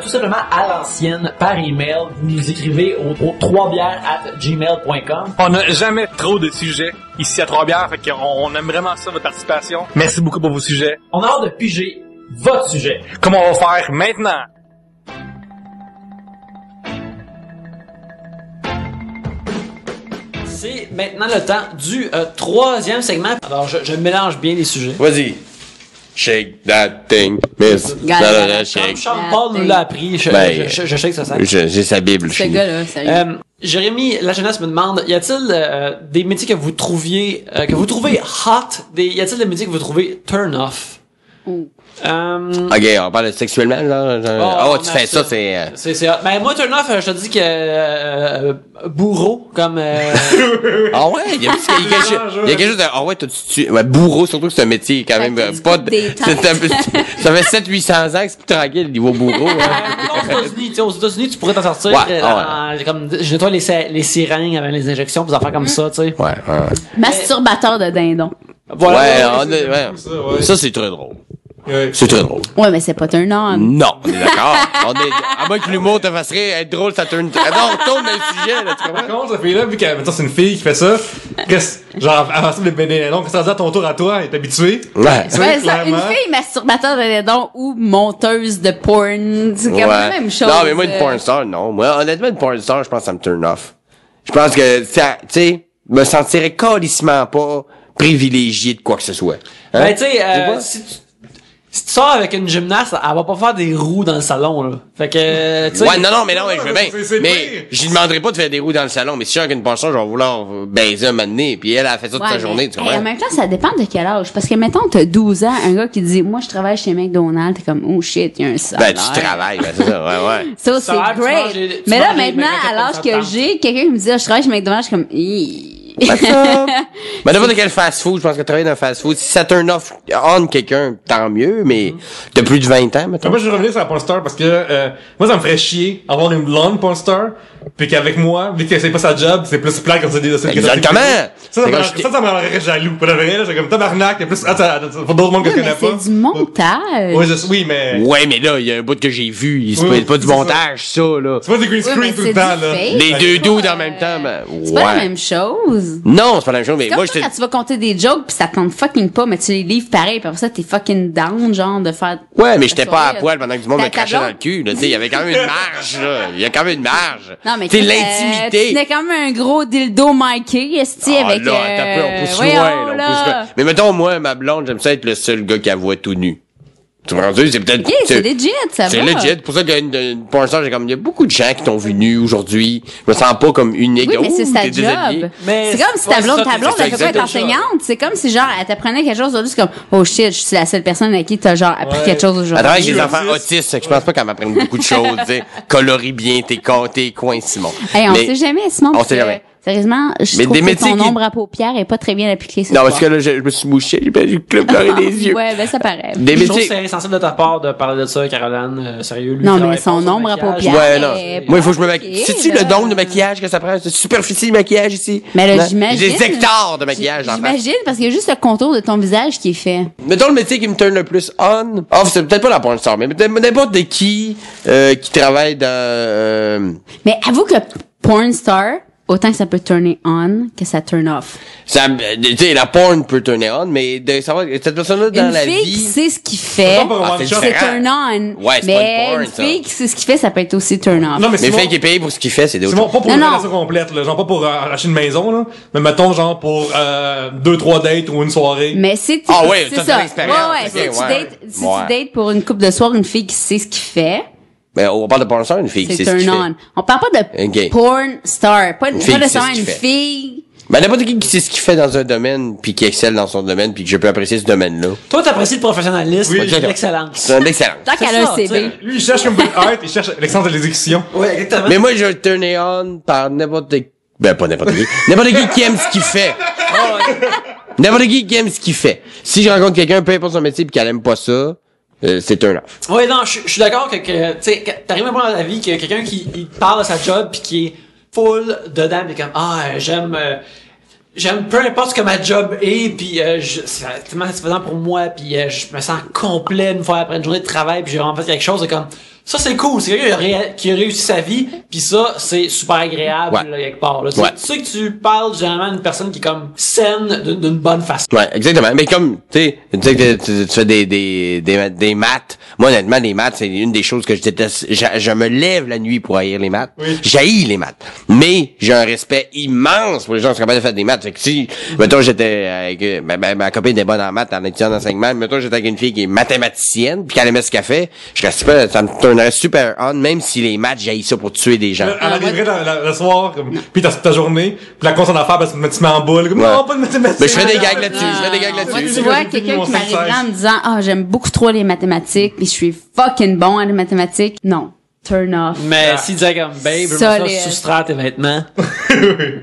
simplement à l'ancienne par email. Vous nous écrivez au 3bières@gmail.com. On n'a jamais trop de sujets ici à Trois-Bières, fait qu'on aime vraiment ça, votre participation. Merci beaucoup pour vos sujets. On a hâte de piger votre sujet. Comment on va faire maintenant? C'est maintenant le temps du 3e segment. Alors, je mélange bien les sujets. Vas-y. Shake that thing, miss. Shake. Comme Sean Paul nous l'a appris, je sais que ça sert. J'ai sa Bible Ce chez nous. gars-là, sérieux. Jérémy, la jeunesse me demande, y a-t-il des métiers que vous trouvez hot, y a-t-il des métiers que vous trouvez turn off? Ok, on parle sexuellement, là. Tu fais ça, c'est... C'est hot. Ben, moi, turn off, je te dis que, bourreau, comme, Ah ouais, il y a quelque chose de... Ah ouais, ouais, bourreau, surtout que c'est un métier quand même pas de... Ça fait 700-800 ans que c'est plus tranquille, le niveau bourreau. aux États-Unis, tu pourrais t'en sortir, comme, je nettoie les seringues avec les injections, pis des affaires comme ça, tu sais. Ouais. Masturbateur de dindon. Voilà. Ça, c'est très drôle. Ouais. C'est très drôle. Ouais, mais c'est pas turn on. Non, on est d'accord. À moins que l'humour te fasserait être drôle, ça tourne. Non, on retourne dans le sujet, là, tu comprends? Par contre, cette fille-là, vu qu'elle, mettons, c'est une fille qui fait ça, genre, avant ça, donc, quand ça à ton tour à toi, elle est habituée. Ouais. Ouais, ça, une clairement. fille masturbateur de dindon ou monteuse de porn, c'est comme la même chose. Non, mais moi, une porn star, non. Moi, honnêtement, une porn star, je pense que ça me turn off. Je pense que, ça, tu sais, me sentirais calissement pas privilégié de quoi que ce soit. Hein? Ben, tu sais, si tu sors avec une gymnaste, elle va pas faire des roues dans le salon, là. Fait que, tu sais. Ouais, non, mais je veux bien. c'est Mais, pire. j'y demanderai pas de faire des roues dans le salon, mais si je suis avec une porn star, je vais vouloir baiser un moment donné, puis elle a fait ça toute Ouais, sa journée, tu comprends? en même temps, ça dépend de quel âge. Parce que, mettons, t'as 12 ans, un gars qui dit, moi, je travaille chez McDonald's, t'es comme, oh shit, il y a un salaire. Ben, tu travailles, ben, c'est ça, ouais. Ça, Ça va, c'est tu manges great. des- tu Mais là, manges des maintenant, macaques à l'âge comme que ça. j'ai, quelqu'un qui me dit, je travaille chez McDonald's, je suis comme, Ben, n'importe quel fast-food, je pense que travailler dans un fast-food, si ça turn off on quelqu'un, tant mieux, mais t'as plus de 20 ans, mettons. Moi, je vais revenir sur la porn star parce que, moi, ça me ferait chier avoir une blonde porn star, puis qu'avec moi, vu qu'elle sait pas sa job, c'est plus plat quand c'est des Exactement! Ça me rendrait jaloux. Pour de vrai, là, c'est comme tabarnak, il y a plus, pour d'autres mondes que je mais connais pas. c'est du montage. Oui, mais, Ouais, mais là, il y a un bout que j'ai vu, c'est Oui, pas du c'est montage, ça, là. c'est pas des green Oui, screen mais tout le c'est temps, du là. fake. Les deux c'est dudes pas, en même temps, ben, C'est pas la même chose. Non, c'est pas la même chose, mais Comme moi, toi, quand tu vas compter des jokes pis ça te tente fucking pas, mais tu les livres pareil, pis après ça, t'es fucking down, genre, de faire... Ouais, mais j'étais pas à soirée, poil pendant que du monde me Ta crachait dans le blonde- cul, là, tu sais, il y avait quand même une marge, là. Il y a quand même une marge. Non, mais c'est tu l'intimité. tenais quand même un gros dildo Mikey, esti, Ah, avec... là, attends un peu, on pousse voyons, loin, là, on pousse là. loin. Mais mettons, moi, ma blonde, j'aime ça être le seul gars qui la voit tout nu. Tu me rends c'est peut-être... Ok, c'est legit, ça va. C'est legit. Pour ça qu'une porn star, j'ai comme, il y a beaucoup de gens qui t'ont vu nu aujourd'hui. Je me sens pas comme unique. Oui, mais c'est Ouh, sa t'es déshabillé. job. Mais C'est comme si ta ouais, blonde, ça, ta c'est blonde, ça, elle fait pas être exactement. enseignante. C'est comme si, genre, elle t'apprenait quelque chose aujourd'hui, c'est comme, oh shit, je suis la seule personne à qui t'as, genre, appris Ouais. quelque chose Elle aujourd'hui. travaille avec des Autiste. enfants autistes, fait que je pense pas qu'elle m'apprenne beaucoup de choses, tu sais. Colorie bien tes coins, Simon. Hey, on Mais- sait jamais, Simon. On parce sait que jamais. Sérieusement, je Mais trouve des que métiers ton qui- ombre à paupières est pas très bien appliquée ce Non, soir. parce que là, je me suis mouché, j'ai pleuré des yeux. Ouais, ben ça paraît. Des Je trouve que métiers. c'est insensible de ta part de parler de ça, Caroline. Sérieux, lui. Non, il mais travaille son fort sur le ombre à maquillage. paupières. Ouais, non. est Moi, il faut que je me pas maquille. appliquée, Sais-tu là. le nombre de maquillage que ça prend? C'est superficie de maquillage ici? Mais là, Hein? j'imagine. J'ai des hectares de maquillage en face. J'imagine, parce qu'il y a juste le contour de ton visage qui est fait. Mettons le métier qui me turn le plus on. Oh, c'est peut-être pas la porn star, mais n'importe qui travaille dans, Mais avoue que porn star, autant que ça peut turner on, que ça turn off. ça, tu sais, la porn peut turner on, mais de savoir que cette personne-là dans Une la fille vie. qui sait ce qu'il fait, Pas pour Ah, one c'est shot. c'est différent. turn on. Ouais, c'est mais pas une porn, une ça. fille qui sait ce qu'il fait, ça peut être aussi turn off. Non, mais Mais c'est fait qui est payé pour ce qu'il fait, c'est d'autres bon, choses. pas pour Non, une non. relation complète, là. Genre pas pour acheter une maison, là. Mais mettons, genre pour 2-3 dates ou une soirée. Mais c'est Ah ouais, c'est t'as de ça. l'expérience. Ouais, Ok, si tu ouais. dates, si Ouais. tu dates pour une couple de soir une fille qui sait ce qu'il fait, Mais on parle de porn star, une fille qui c'est sait ce qu'il turn fait. on. On parle pas de Ok. porn star, pas Une fille qui sait nécessairement ce qu'il une fait. fille. Ben, n'importe qui sait ce qu'il fait dans un domaine, puis qui excelle dans son domaine, puis que je peux apprécier ce domaine-là. Toi, t'apprécies le professionnalisme Oui, et exactement. l'excellence. C'est un excellent. Tant qu'elle a un ça, tu sais. CV. Lui, il cherche comme Bret Hart, il cherche l'excellence de l'exécution. Oui, exactement. Mais moi, je vais turner on par n'importe qui. Ben, pas n'importe qui. N'importe qui aime ce qu'il fait. N'importe qui aime ce qu'il fait. Si je rencontre quelqu'un, peu importe son métier, puis qu'elle aime pas ça, c'est turn off. Oui, non, je suis d'accord que tu sais, t'arrives un point dans la vie que quelqu'un qui il parle de sa job puis qui est full dedans pis comme j'aime peu importe ce que ma job est puis c'est tellement satisfaisant pour moi puis je me sens complet une fois après une journée de travail puis j'ai vraiment fait quelque chose de comme ça c'est cool, c'est quelqu'un qui a réussi sa vie puis ça c'est super agréable Ouais. là, quelque part là. Ouais. Tu sais que tu parles généralement d'une personne qui est comme saine d'une bonne façon. Ouais, exactement. Mais comme, tu sais que tu fais des maths. Moi, honnêtement, les maths, c'est une des choses que je déteste. Je me lève la nuit pour haïr les maths. Oui. J'haïs les maths. Mais j'ai un respect immense pour les gens qui sont capables de faire des maths. Fait que si, mettons, j'étais avec, ma copine est bonne en maths, en étudiant d'enseignement, mettons, j'étais avec une fille qui est mathématicienne, puis qu'elle aimait ce qu'elle fait, je serais super, ça me tournerait super on, même si les maths, j'haïs ça pour tuer des gens. Elle arriverait le soir, comme, pis t'as ta journée, pis la conce en affaires parce que tu te mets en boule, comme, Ouais. non, pas de mathématiques. Mais je fais des gags là-dessus, je fais des gags Moi, là-dessus. tu vois, J'ai quelqu'un mon qui m'arriverait 5-16. en me disant, j'aime beaucoup trop les mathématiques, puis je suis fucking bon à les mathématiques. Non. Turn off. Mais s'il disait comme babe, je Solide. me soustraire tes vêtements.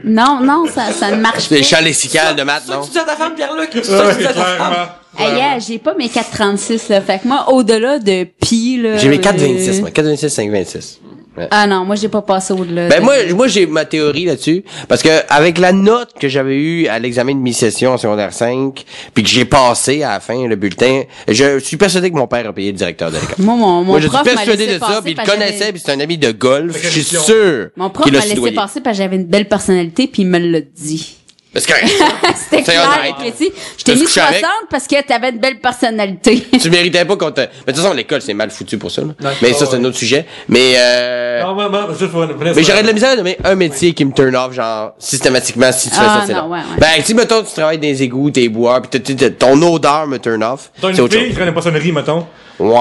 Non, ça ne marche pas. Les champs lexicales de maths, C'est ça non? que tu dis à ta femme, Pierre-Luc? C'est ça que Ouais, tu dis à ta femme? clairement. Hey, yeah, j'ai pas mes 4,36, là. Fait que moi, au-delà de pi, là. J'ai mes 4,26, moi. 4,26, 5,26. Ouais. Ah non, moi, j'ai pas passé au-delà. Ben de- moi j'ai ma théorie là-dessus parce que avec la note que j'avais eue à l'examen de mi-session en secondaire 5 puis que j'ai passé à la fin le bulletin, je suis persuadé que mon père a payé le directeur de l'école. Mon Moi je suis prof m'a persuadé laissé de ça, passer puis il le parce que connaissait, j'avais- puis c'est un ami de golf, je suis question. sûr Mon prof qu'il m'a a laissé soudoyé. passer parce que j'avais une belle personnalité, puis il me l'a dit. Parce que C'était C'est clair honnête. et précis. Je t'ai T'as mis couché 60 avec? parce que t'avais une belle personnalité. tu méritais pas qu'on te... Mais de toute façon l'école c'est mal foutu pour ça là. Ouais. Mais ça c'est un autre sujet. Mais Non, mais j'aurais de la misère à nommer un métier qui me turn off, genre, systématiquement, si tu fais Ah, ça, c'est non, long. ouais. Ben, si, mettons, tu travailles dans les égouts, t'es bois, pis ton odeur me turn off, T'as c'est une autre fille chose. qui traîne une poissonnerie, mettons. Ouais.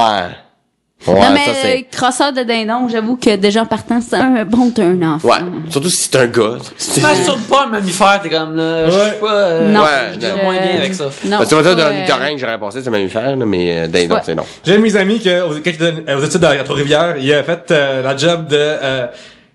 Ouais, non, ça mais c'est... crosseur de dindon, j'avoue que déjà en partant, c'est un bon turn-off. Ouais. Surtout si c'est un gars. Tu masturbes pas un mammifère, t'es comme là, je Ouais. suis pas, Non. Ouais, je dirais moins bien avec ça. Non. Parce que tu pas, dans l'ornithorynque, j'aurais pensé, c'est mammifère, là, mais dindon, Ouais. c'est non. J'ai un de mes amis qui, quand il était aux études à Trois-Rivières, il a fait la job de,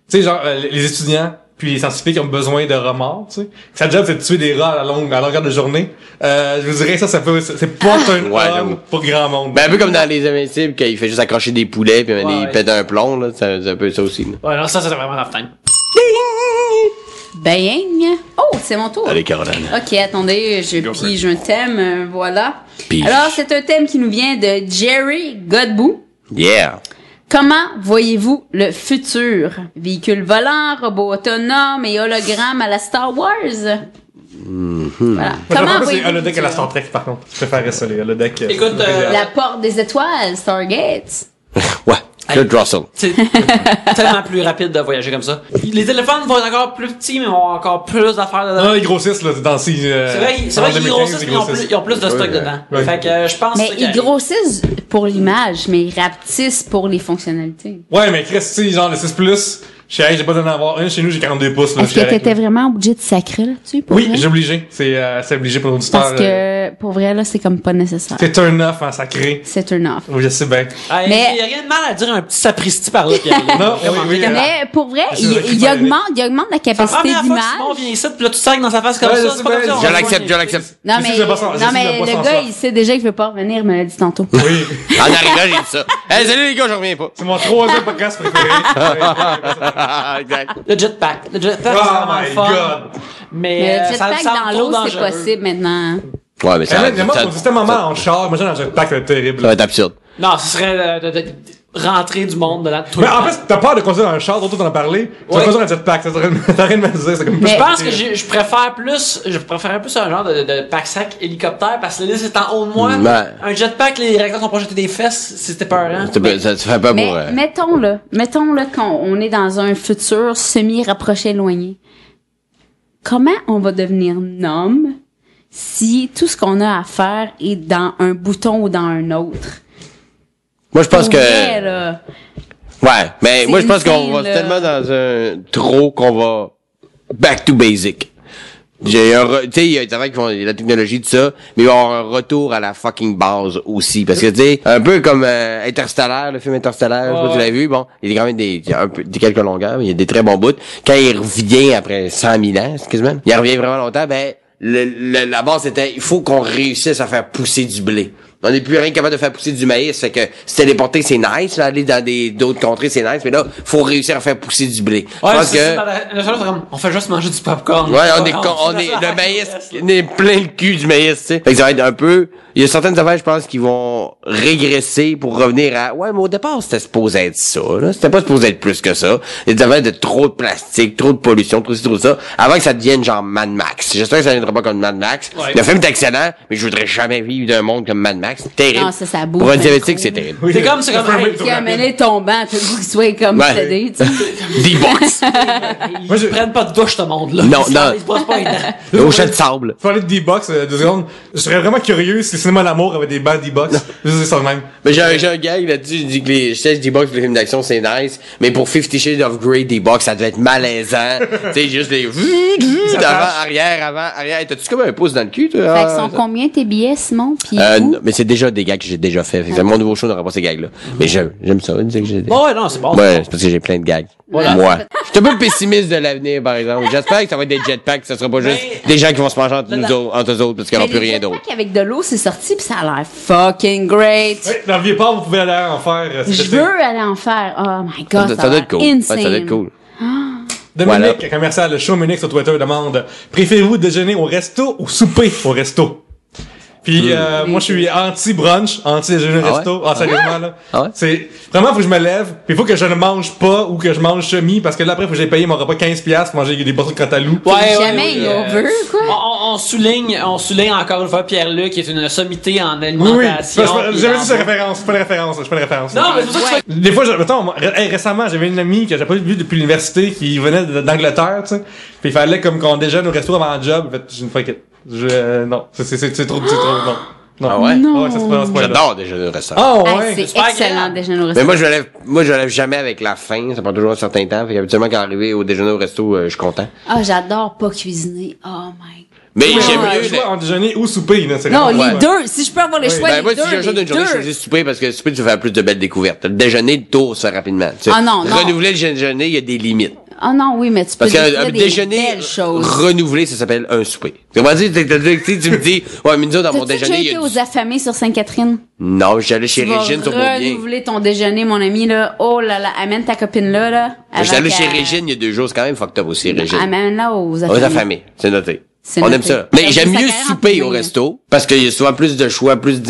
tu sais, genre, les étudiants puis les scientifiques ont besoin de remords, tu sais. Sa job, c'est de tuer des rats à longueur de journée. Je vous dirais, c'est pas un Ouais, homme j'avoue. pour grand monde. Ben, un peu comme dans les Invincibles, quand il fait juste accrocher des poulets, puis Ouais. il pète un plomb, là, c'est un peu ça aussi, là. Ouais, non, ça, c'est vraiment rough time. Bang! Oh, c'est mon tour. Allez, Caroline. Ok, attendez, je Go for pige un thème, voilà. Pige. Alors, c'est un thème qui nous vient de Jerry Godbout. Yeah. Comment voyez-vous le futur? Véhicules volants, robots autonomes et hologrammes à la Star Wars? Voilà. Moi, Comment c'est voyez-vous holodeck le à la futur? Star Trek, par contre. Je préférerais ça, les holodecks. Écoute, La porte des étoiles, Stargate. Ouais. Kurt Russell. C'est tellement plus rapide de voyager comme ça. Les téléphones vont être encore plus petits, mais vont avoir encore plus d'affaires dedans. Non, ils grossissent, là, dans ces, C'est vrai qu'ils grossissent, mais ils ont plus de stock dedans. Ouais. Fait que je pense Mais que ils grossissent pour l'image, mais ils rapetissent pour les fonctionnalités. Ouais, mais Chris, tu sais, genre, le 6+, j'ai pas d'en avoir un. Chez nous, j'ai 42 pouces, là. Est-ce que t'étais vraiment obligé de sacrer là-dessus? Pour Oui, vrai? j'ai obligé. C'est obligé pour l'auditeur. Parce que, pour vrai, là, c'est comme pas nécessaire. C'est turn off, hein, sacré. C'est turn off. Oui, je sais bien. Ah, Mais- il y a rien de mal à dire un petit sapristi par là, Pierre. Non, oui. Mais pour vrai, C'est vrai qu'il il va augmente la C'est la capacité première fois que d'image. Simon vient ici, puis là, tu sacs dans sa face comme Ouais, ça. je C'est pas sais comme ça. bien. on Je va l'accepte, joindre. Non, Je mais, sais, je pense- je non, sais, mais je pense le en gars, soi. il sait déjà qu'il veut pas revenir, il me l'a dit tantôt. Oui. En arrivant, j'ai dit ça. Hey, salut les gars, je reviens pas. C'est mon 3e podcast préféré. Exact. Le jetpack. Le jetpack, Oh c'est vraiment my le fun. god. Mais, Mais le ça jetpack semble dans trop l'eau, c'est dangereux. possible maintenant. Ouais, mais ça Moi, mon système en mal en char, moi, j'ai un jetpack, ça va être terrible. ça va être absurde. Non, ce serait de rentrer du monde dedans. Mais en plus, t'as peur de conduire dans un char, d'autres t'en as parlé. Tu vas Ouais. conduire un jetpack, t'as rien de me dire, c'est comme Mais- Je pense que je préférais plus un genre de pack-sac hélicoptère parce que là, c'est en haut de moi. Ouais. Un jetpack, les réacteurs sont projetés des fesses, c'était peurant. Ça fait pas Mais pour... mettons là qu'on est dans un futur semi-rapproché éloigné. Comment on va devenir homme si tout ce qu'on a à faire est dans un bouton ou dans un autre? Moi, je pense Pour que... vrai, là. Ouais, mais C'est moi, je pense qu'on insane, va là. tellement dans un trop qu'on va back to basic. J'ai tu sais, il y a des affaires qui font la technologie de ça, mais il va y avoir un retour à la fucking base aussi. Parce que, tu sais, un peu comme Interstellar, le film Interstellar, je sais pas si tu l'as vu, bon, il y a quand même il y a des quelques longueurs, mais il y a des très bons bouts. Quand il revient après 100 000 ans, excuse-moi, il revient vraiment longtemps, ben, la base était, il faut qu'on réussisse à faire pousser du blé. On n'est plus rien capable de faire pousser du maïs, fait que se téléporter, c'est nice, là, aller dans d'autres contrées, c'est nice, mais là, faut réussir à faire pousser du blé. Je Ouais, pense c'est que, ça, c'est comme, on fait juste manger du popcorn. ouais, le maïs, on est plein le cul du maïs, tu sais. Fait que ça va être un peu, il y a certaines affaires, je pense, qui vont régresser pour revenir à, ouais, mais au départ, c'était supposé être ça, là. C'était pas supposé être plus que ça. Il y a des affaires de trop de plastique, trop de pollution, trop ci, trop ça, avant que ça devienne genre Mad Max. J'espère que ça ne viendra pas comme Mad Max. Ouais. Le film est excellent, mais je voudrais jamais vivre d'un monde comme Mad Max. C'est terrible. Non, ça bouge Pour un bien diabétique, trop. c'est terrible. Oui, C'est comme, hey, Qui a amené tombant, t'as le goût qu'il soit comme Ouais. cédé, tu sais. D-Box. ils prennent pas de douche, ce monde-là. Non, Ils non. se brossent pas les dents. Au chat de sable. Faut parler de D-Box, 2 secondes. Je serais vraiment curieux si le cinéma d'amour avait des bandes D-Box. Je dis ça de même. Mais j'ai un gag là-dessus, je dis que je sais que D-Box pour les films d'action c'est nice, mais pour 50 Shades of Grey, D-Box ça devait être malaisant. Tu sais, juste les avant, arrière. T'as-tu comme un pouce dans le cul, toi? Fait que sont combien tes billets, Simon? Puis où? Non, mais c'est déjà des gags que j'ai déjà fait. Fait que mon nouveau show n'aura pas ces gags-là. Mais j'aime ça, dire que j'ai Bon, ouais, non, c'est bon. Ouais, c'est parce que j'ai plein de gags. Voilà. Moi. Je suis un peu pessimiste de l'avenir, par exemple. J'espère que ça va être des jetpacks, ça sera pas juste des gens qui vont se manger entre eux autres parce qu'il n'y aura Mais plus les rien d'autre. jetpacks avec de l'eau, c'est sorti pis ça a l'air fucking great. Ouais, dans le Vieux-Port, vous pouvez aller en faire. Je veux aller en faire. Oh my god, Ça doit être cool. Ouais, insane. ça doit être cool. Dominique, Voilà. commercial, le show Munich sur Twitter demande, préférez-vous déjeuner au resto ou souper au resto? Puis moi je suis anti-brunch, anti-déjeuner au Ah ouais? resto. Ah, sérieusement là. Ah ouais? C'est vraiment faut que je me lève, puis faut que je ne mange pas ou que je mange semi parce que là après faut que j'aille payer mon repas 15$ pour manger des boissons de cantalou. Jamais il veut, quoi. On souligne encore une fois Pierre-Luc qui est une sommité en Oui, alimentation. oui. puis J'avais dans- dit cette référence, c'est pas une référence, je fais une référence. Non, mais c'est pour ça que tu fais. Des fois, mettons, récemment, j'avais une amie que j'avais pas vue depuis l'université qui venait d'Angleterre, tu sais. Puis il fallait comme qu'on déjeune au resto avant le job. En fait, j'ai une fuck it. Non, c'est trop, non. Non. Ah ouais? Non. Ouais, ça se passe pas. J'adore déjeuner au restaurant. Ah Hey, ouais. c'est super excellent agréable. déjeuner au Mais restaurant. moi, je lève jamais avec la faim. Ça prend toujours un certain temps. Fait qu'habituellement, quand arrivé au déjeuner au resto, je suis content. Ah, j'adore pas cuisiner. Oh my. Mais Oui, j'aime le mieux... choix en déjeuner ou souper, là, c'est Non, vraiment- les ouais. deux. Si je peux avoir le choix, Ben, les moi, deux. si j'ai un choix les d'une journée, je deux. choisis souper parce que le souper, tu vas faire plus de belles découvertes. Le déjeuner, le tour, ça rapidement. Tu sais. Ah non, non. Renouveler le déjeuner, il y a des limites. Ah non, oui, mais tu peux Parce qu'un découvrir des déjeuner belles choses. renouvelé, ça s'appelle un souper. Comment dire, tu me dis, ouais, mais nous autres, dans mon T'as-tu déjà déjeuner, il y été a aux du... affamés sur Sainte-Catherine? Non, j'allais chez Tu vas Régine sur Beaubien. renouveler ton déjeuner, mon ami, là. Oh là là, amène ta copine là. J'étais allé avant chez qu'elle- Régine il y a 2 jours, c'est quand même fucked up aussi, Régine. Amène-la aux Aux affamés. affamés, c'est noté. C'est On noté. aime ça. Mais Ça j'aime coûte mieux 40 souper au000. resto, parce qu'il y a souvent plus de choix, plus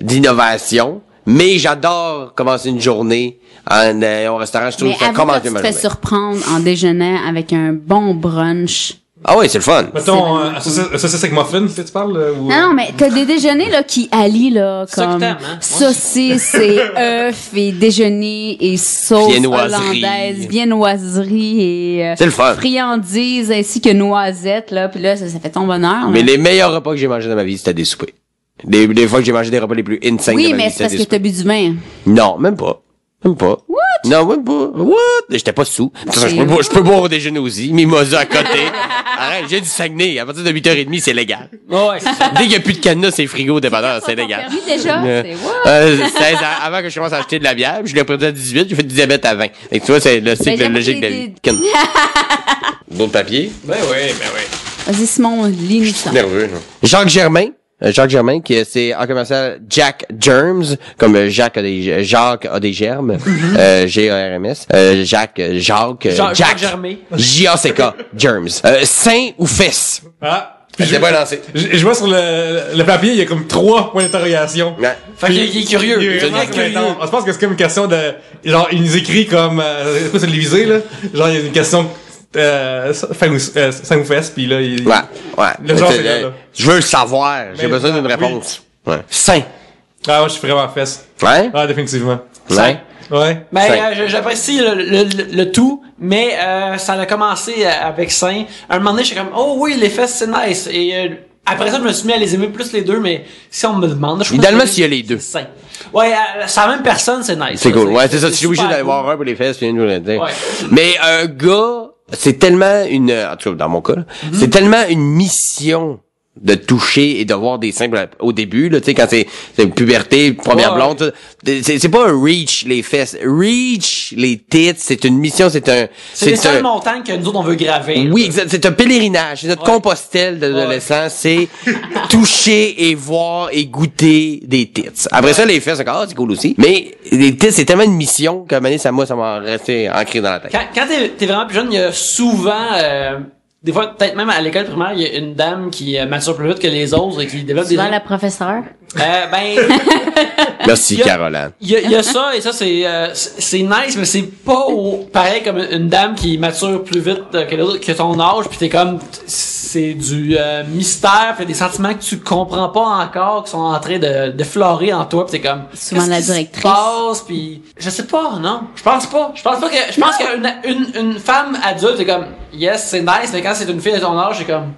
d'innovation. Mais j'adore commencer une journée au restaurant. Je trouve Mais que ça avoue commence que tu bien te ma fais journée. surprendre en déjeunant avec un bon brunch. Ah oui, c'est le fun. Mettons, saucisse avec muffin, tu parles, ou... Non, mais t'as des déjeuners, là, qui allient, là, ça que comme t'aimes, hein? saucisses et œufs et déjeuner et sauce Viennoiserie. hollandaise, viennoiserie et C'est le fun. friandises ainsi que noisettes, là. Puis là, ça fait ton bonheur. Mais là. les meilleurs repas que j'ai mangés dans ma vie, c'était des soupers. Les fois que j'ai mangé des repas les plus insane de Oui, ma mais vie, c'est c'était parce des que soupers. t'as bu du vin. Non, même pas. Même pas. What? Non, même pas. What? J'étais pas sous. Je peux boire au déjeuner aussi. Mimosa à côté. Arrête, j'ai du Saguenay. À partir de 8h30, c'est légal. Ouais, c'est ça. Dès qu'il y a plus de cadenas, c'est frigo, dépanneur, c'est légal. Permis déjà? C'est what? 16 ans, avant que je commence à acheter de la bière, puis je l'ai perdu à 18, j'ai fait du diabète à 20. Et tu vois, c'est le cycle j'avoue logique de la des- vie. D'autres papiers? Ben oui. Vas-y, Simon, lis-nous ça. Nerveux, non? Jacques Germain, qui c'est en commercial Jack Germs, comme Jacques a des germes, G-A-R-M-S, Jacques, Jacques Germain. J-A-C-K, Germs. Sein ou fesses? Ah. C'est pas lancé. Je vois sur le papier, il y a comme 3 points d'interrogation. Ouais. Fait qu'il est curieux. Il est vraiment Il est curieux. intense. Je pense que c'est comme une question de, genre, il nous écrit comme, c'est quoi, c'est le visé, là? Genre, il y a une question, fin ou fesses, pis là, il... Ouais. Le genre, c'est là. Je veux le savoir. J'ai Mais besoin d'une oui. réponse. Ouais. Sein. Ah, moi, je suis vraiment fesses. Ouais? Ah, définitivement. Ouais. Ouais. Ben, Sain. j'apprécie le tout, mais ça a commencé avec Sain. À un moment donné, j'étais comme, oh oui, les fesses, c'est nice. Et après ça, je me suis mis à les aimer plus les deux, mais si on me demande... je Idéalement, préfère s'il y a les deux. Sain. Ouais, c'est la même personne, c'est nice. C'est là, cool. Ouais, c'est ça. Tu es obligé super d'aller cool. voir un pour les fesses, puis une pour les têtes. Ouais. Mais un gars, c'est tellement en tout cas, dans mon cas, là, c'est tellement une mission de toucher et de voir des seins au début, là, tu sais, quand c'est puberté, première Ouais. blonde, c'est pas un reach, les fesses. Reach, les tits, c'est une mission, c'est C'est les seules montagnes que nous autres, on veut graver. oui, exact. C'est un pèlerinage. C'est notre Ouais. Compostelle d'adolescents. C'est toucher et voir et goûter des tits. Après ça, les fesses, c'est cool aussi. Mais les tits, c'est tellement une mission qu'à un moment donné, ça m'a resté ancré dans la tête. Quand t'es vraiment plus jeune, il y a souvent... des fois, peut-être même à l'école primaire, il y a une dame qui mature plus vite que les autres et qui développe des... Souvent la professeure. Ben... Merci, Il y a- Caroline. Il y a ça, et ça, c'est nice, mais c'est pas pareil comme une dame qui mature plus vite que ton âge, pis t'es comme, c'est du mystère, pis des sentiments que tu comprends pas encore, qui sont en train de florer en toi, pis t'es comme, Souvent qu'est-ce la qui se directrice. passe, pis je sais pas, non, je pense pas qu'une femme adulte, c'est comme, yes, c'est nice, mais quand c'est une fille de ton âge, c'est comme,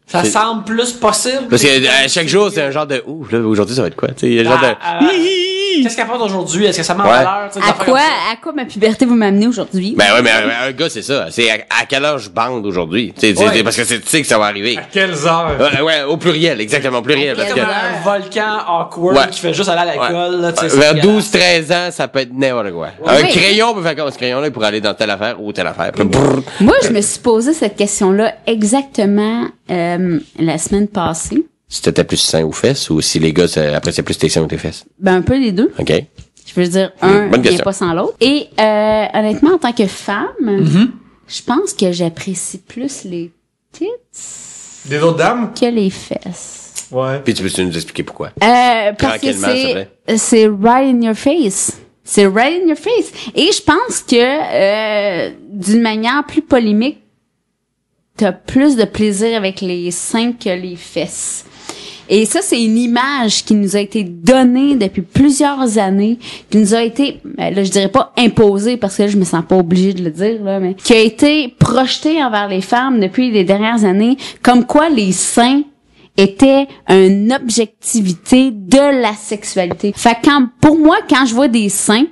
ça C'est- semble plus possible. Parce que à chaque jour, c'est un genre de ouf, là, aujourd'hui, ça va être quoi? Tu sais, il y a un genre de Qu'est-ce qu'elle porte aujourd'hui? Est-ce que ça met en Ouais. valeur? Tu sais, des À affaires comme ça. quoi ma puberté vous m'amenez aujourd'hui? Ben ouais, mais un gars, c'est ça. C'est à quelle heure je bande aujourd'hui? Tu sais, Ouais. parce que tu sais que ça va arriver. À quelles heures? Ouais, au pluriel, exactement, au pluriel. À Parce C'est que comme un volcan awkward Ouais. qui fait juste aller à l'école. Là, tu sais, c'est vers dégueulasse. 12-13 ans, ça peut être n'importe quoi. Un Oui. crayon peut faire comme ce crayon-là, il pourrait aller dans telle affaire ou telle affaire. Puis brrr. Moi, je me suis posé cette question-là exactement la semaine passée. Si t'étais plus sein ou fesses, ou si les gars appréciaient plus tes seins ou tes fesses. Ben, un peu les deux. OK? Je veux dire, un Bonne vient question. pas sans l'autre. Et honnêtement, en tant que femme, je pense que j'apprécie plus les tits Des autres dames? que les fesses. Ouais. Puis tu peux nous expliquer pourquoi? Parce que Tranquillement, s'il te plaît. c'est right in your face. C'est right in your face. Et je pense que d'une manière plus polémique, t'as plus de plaisir avec les seins que les fesses. Et ça, c'est une image qui nous a été donnée depuis plusieurs années, qui nous a été, là, je dirais pas imposée, parce que là, je me sens pas obligée de le dire, là, mais qui a été projetée envers les femmes depuis les dernières années, comme quoi les seins étaient une objectivité de la sexualité. Fait que pour moi, quand je vois des seins,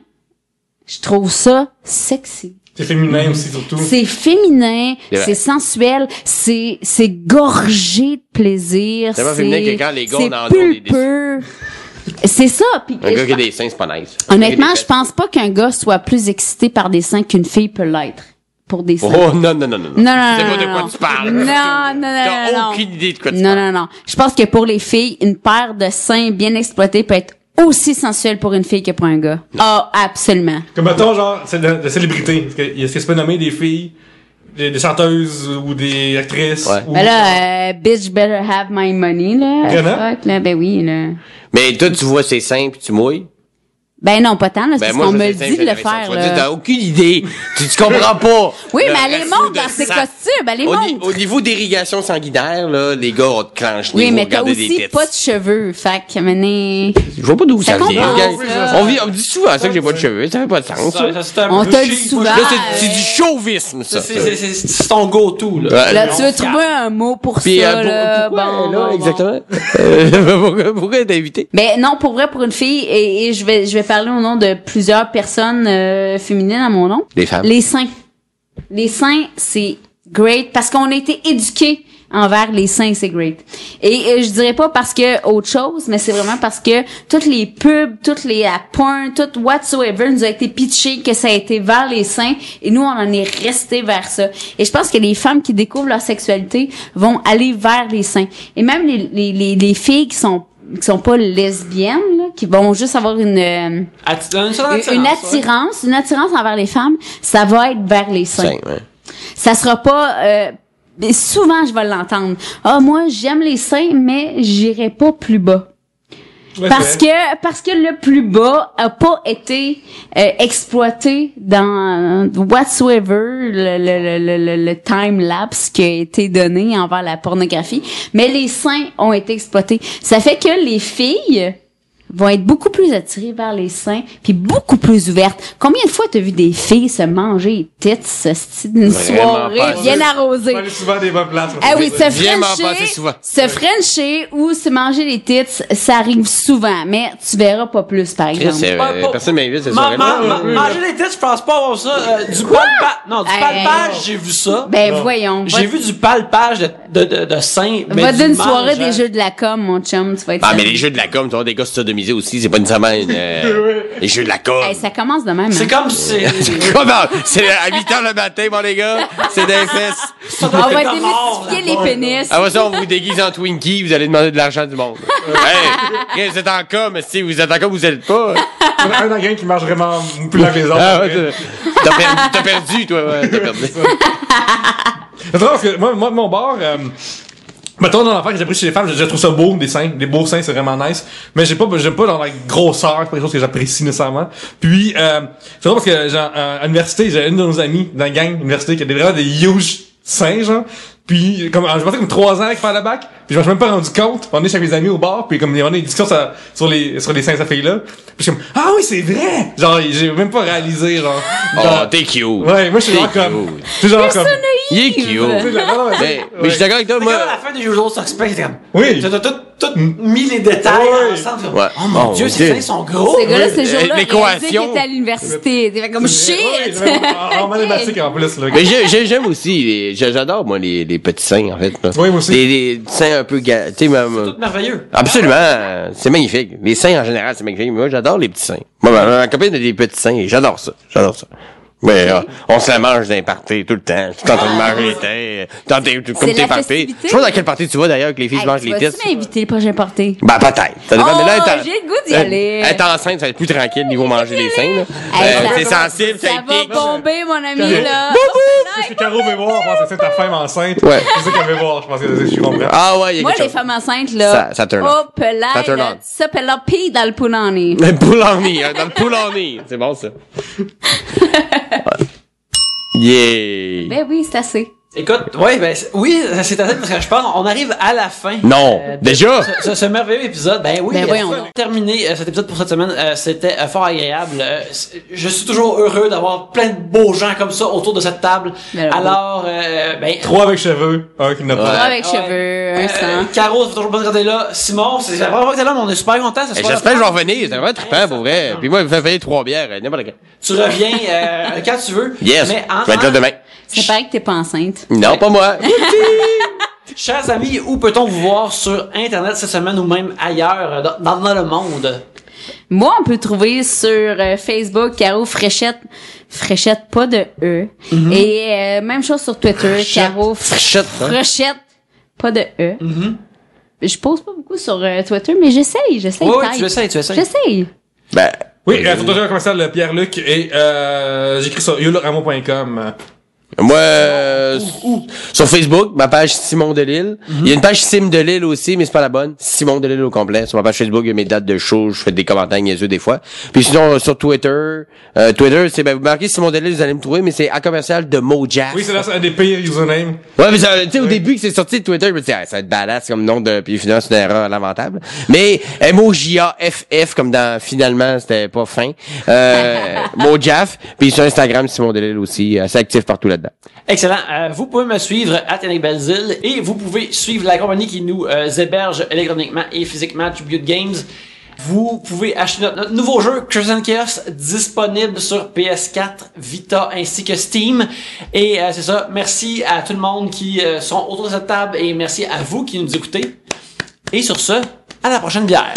je trouve ça sexy. C'est féminin aussi, surtout. C'est féminin, C'est vrai. c'est sensuel, c'est gorgé de plaisir. C'est pas féminin que quand les gars c'est en ont des pulpeux. C'est ça. Puis Un gars qui a des seins, c'est pas nice. honnêtement, je pense pas qu'un gars soit plus excité par des seins qu'une fille peut l'être pour des seins. Oh, non. Non, C'est pas de quoi tu parles. Non. T'as aucune idée de quoi tu Non, parles. non. Je pense que pour les filles, une paire de seins bien exploités peut être aussi sensuelle pour une fille que pour un gars. Ah, absolument. Comme mettons, genre, c'est de célébrité. Est-ce que ça peut nommer des filles, des chanteuses ou des actrices? Ouais. Ou... Ben là, bitch better have my money, là. Vraiment? Fuck, là, ben oui, là. Mais toi, tu vois ses seins puis tu mouilles. Ben non, pas tant, là, c'est Ben parce moi, qu'on je me sais dit seins, de j'ai le l'impression. faire, Tu vas dire, là. t'as aucune idée. Tu comprends pas. Oui, le mais elle les ratio montre de dans ses sang. costumes, elle les montre. Au niveau d'irrigation sanguinaire, là, les gars, on te clenche. Oui, mais t'as regarder des aussi têtes. pas de cheveux, fait que, mener... Je vois pas d'où ça Ça vient. compense, Regarde, ça. on me dit souvent ça que j'ai pas de cheveux. Ça fait pas de sens. ça. C'est un On peu te le chic, dit souvent. moi, Là, c'est du chauvisme, ça. C'est ton go-to, là. Ouais. Là, tu veux trouver un mot pour Puis, ça, là. pourquoi, Bon, là, bon, bon. exactement? Pourquoi t'as invité? Ben non, pour vrai, pour une fille, et je vais parler au nom de plusieurs personnes féminines à mon nom. Les femmes. Les seins. Les seins, c'est great parce qu'on a été éduqués envers les seins, c'est great. Et je dirais pas parce que autre chose, mais c'est vraiment parce que toutes les pubs, toutes les porn, tout whatsoever nous a été pitché que ça a été vers les seins et nous on en est resté vers ça. Et je pense que les femmes qui découvrent leur sexualité vont aller vers les seins. Et même les filles qui sont pas lesbiennes, là, qui vont juste avoir une attirance envers les femmes, ça va être vers les seins. Ouais. Ça sera pas mais souvent je vais l'entendre. Ah, moi j'aime les seins mais j'irai pas plus bas. Ouais, Parce que le plus bas a pas été exploité dans whatsoever le time lapse qui a été donné envers la pornographie, mais les seins ont été exploités. Ça fait que les filles vont être beaucoup plus attirées vers les seins puis beaucoup plus ouvertes. Combien de fois t'as vu des filles se manger les tits d'une soirée pas bien assez. arrosée? On est souvent des bonnes places. Ah oui, Vraiment pas assez souvent. se frencher ou se manger les tits, ça arrive souvent, mais tu verras pas plus, par exemple. Personne m'invite, c'est ça. Manger les têtes, je pense pas avoir ça. Du palpage. Non, du palpage, j'ai vu ça. Ben, voyons. J'ai vu du palpage de seins. Va d'une soirée des jeux de la com, mon chum, tu vas être Ah, mais les jeux de la com, tu vois, des gars sodomisés aussi, c'est pas nécessairement les jeux de la com. Hey, ça commence de même, C'est hein. comme si Comment? C'est à 8h le matin, bon, les gars. C'est des fesses. On va démystifier les pénis. Après ça, on vous déguise en Twinkie, vous allez demander de l'argent du monde. Hey, vous êtes en com, si vous êtes en com, vous êtes pas. Un dans le gang qui marche vraiment plus la maison. Ah, ouais, t'as perdu, toi, ouais, t'as perdu. C'est drôle parce que moi mon bar, mettons dans l'affaire que j'ai pris chez les femmes, je trouve ça beau, des seins, des beaux seins, c'est vraiment nice. Mais j'aime pas dans la grosseur, c'est pas quelque chose que j'apprécie nécessairement. Puis c'est drôle parce que genre à l'université, j'ai une de nos amies dans la gang université qui a vraiment des huge seins, genre. Puis comme je pensais comme 3 ans avec faire le bac, puis je m'en suis même pas rendu compte. On est chez mes amis au bar, puis comme il y a des discussions sur les seins de sa fille là. Puis je suis comme ah oui, c'est vrai. Genre j'ai même pas réalisé genre. Oh, t'es cute. Ouais, moi je suis genre comme Il est cute. Mais je suis d'accord avec toi, moi. moi. À la fin du Usual Suspect, c'est comme. Oui. T'as tout mis les détails ensemble. Ouais. Oh mon Dieu, ces seins sont gros. Ce gars-là, ce jour-là, l'équation. il était à l'université. Il fait comme shit! En mathématiques en plus là. Mais j'aime aussi, j'adore moi les petits seins en fait. Là. Oui, moi aussi. Les seins un peu, tu sais, même. Tout merveilleux. Absolument, c'est magnifique. Les seins en général, c'est magnifique. Moi, j'adore les petits seins. Moi, ma copine a des petits seins et j'adore ça. Mais on se la mange d'un party tout le temps. Je suis en train de manger les têtes. Comme t'es party. Je sais pas dans quelle partie tu vas d'ailleurs que les filles se mangent les têtes. Tu m'inviter le prochain party? Ben peut-être. Ça dépend. Mais là, j'ai le goût d'y aller. Être enceinte, ça va être plus tranquille niveau manger les seins. Là. Hey, c'est sensible, ça Ça va pique. bomber, mon ami, là. C'est que Caro veut voir, je pense que c'est ta femme enceinte. Ouais. C'est ça qu'elle veut voir, je pense que je comprends. Ah ouais, il y a Moi, quelque les chose. femmes enceintes, là. Ça turn on. Oh, pelay, Ça turn là. on. Ça, pelay, pis dans le poulani. Le poulani, dans le poulani. C'est bon, ça. Yeah. Ben oui, c'est assez. Écoute, oui, c'est assez parce que je pense qu'on arrive à la fin. Non, de déjà? Ce merveilleux épisode. Ben oui, Ben voyons donc. terminé cet épisode pour cette semaine. C'était fort agréable. Je suis toujours heureux d'avoir plein de beaux gens comme ça autour de cette table. Ben, Alors, 3 avec cheveux, un qui n'a pas. Trois Ouais. avec cheveux, un sang. Caro, ça fait toujours plaisir de t'être là. Simon, c'est la première fois que t'es là, mais on est super contents. J'espère que je vais revenir. C'est vraiment trippant, pour vrai. Puis moi, il me fait payer 3 bières, n'importe quand. Tu reviens quand tu veux. Yes. Mais Je vais être là demain. Ça paraît que t'es pas enceinte. Non, pas moi. Chers amis, où peut-on vous voir sur Internet cette semaine ou même ailleurs dans le monde? Moi, on peut trouver sur Facebook Caro Fréchette. Fréchette, pas de E. Et même chose sur Twitter. Caro Fréchette, hein? Fréchette, pas de E. Je pose pas beaucoup sur Twitter, mais j'essaye. Oui, tu essayes. J'essaye. Ben. Oui, sur Twitter commercial Pierre-Luc et j'écris sur yoloramo.com. Moi, sur Facebook, ma page Simon Delille. Il y a une page Sim Delille aussi, mais c'est pas la bonne. Simon Delille au complet. Sur ma page Facebook, il y a mes dates de show, je fais des commentaires niaiseux des fois. Puis sinon, sur Twitter, c'est, vous marquez Simon Delille, vous allez me trouver, mais c'est à commercial de Mojaf. Oui, c'est là, c'est un des pires usernames. Ouais, mais tu sais, au début que c'est sorti de Twitter, je me disais, ça va être badass comme nom de, puis finalement, c'est une erreur lamentable. Mais, MOJAFF, comme dans, finalement, c'était pas fin. Mojaf. Puis sur Instagram, Simon Delille aussi, assez actif partout là-dedans. Excellent. Vous pouvez me suivre à Yannick Belzile et vous pouvez suivre la compagnie qui nous héberge électroniquement et physiquement, Tribute Games. Vous pouvez acheter notre nouveau jeu, Curse and Chaos, disponible sur PS4, Vita ainsi que Steam. Et c'est ça. Merci à tout le monde qui sont autour de cette table et merci à vous qui nous écoutez. Et sur ce, à la prochaine bière.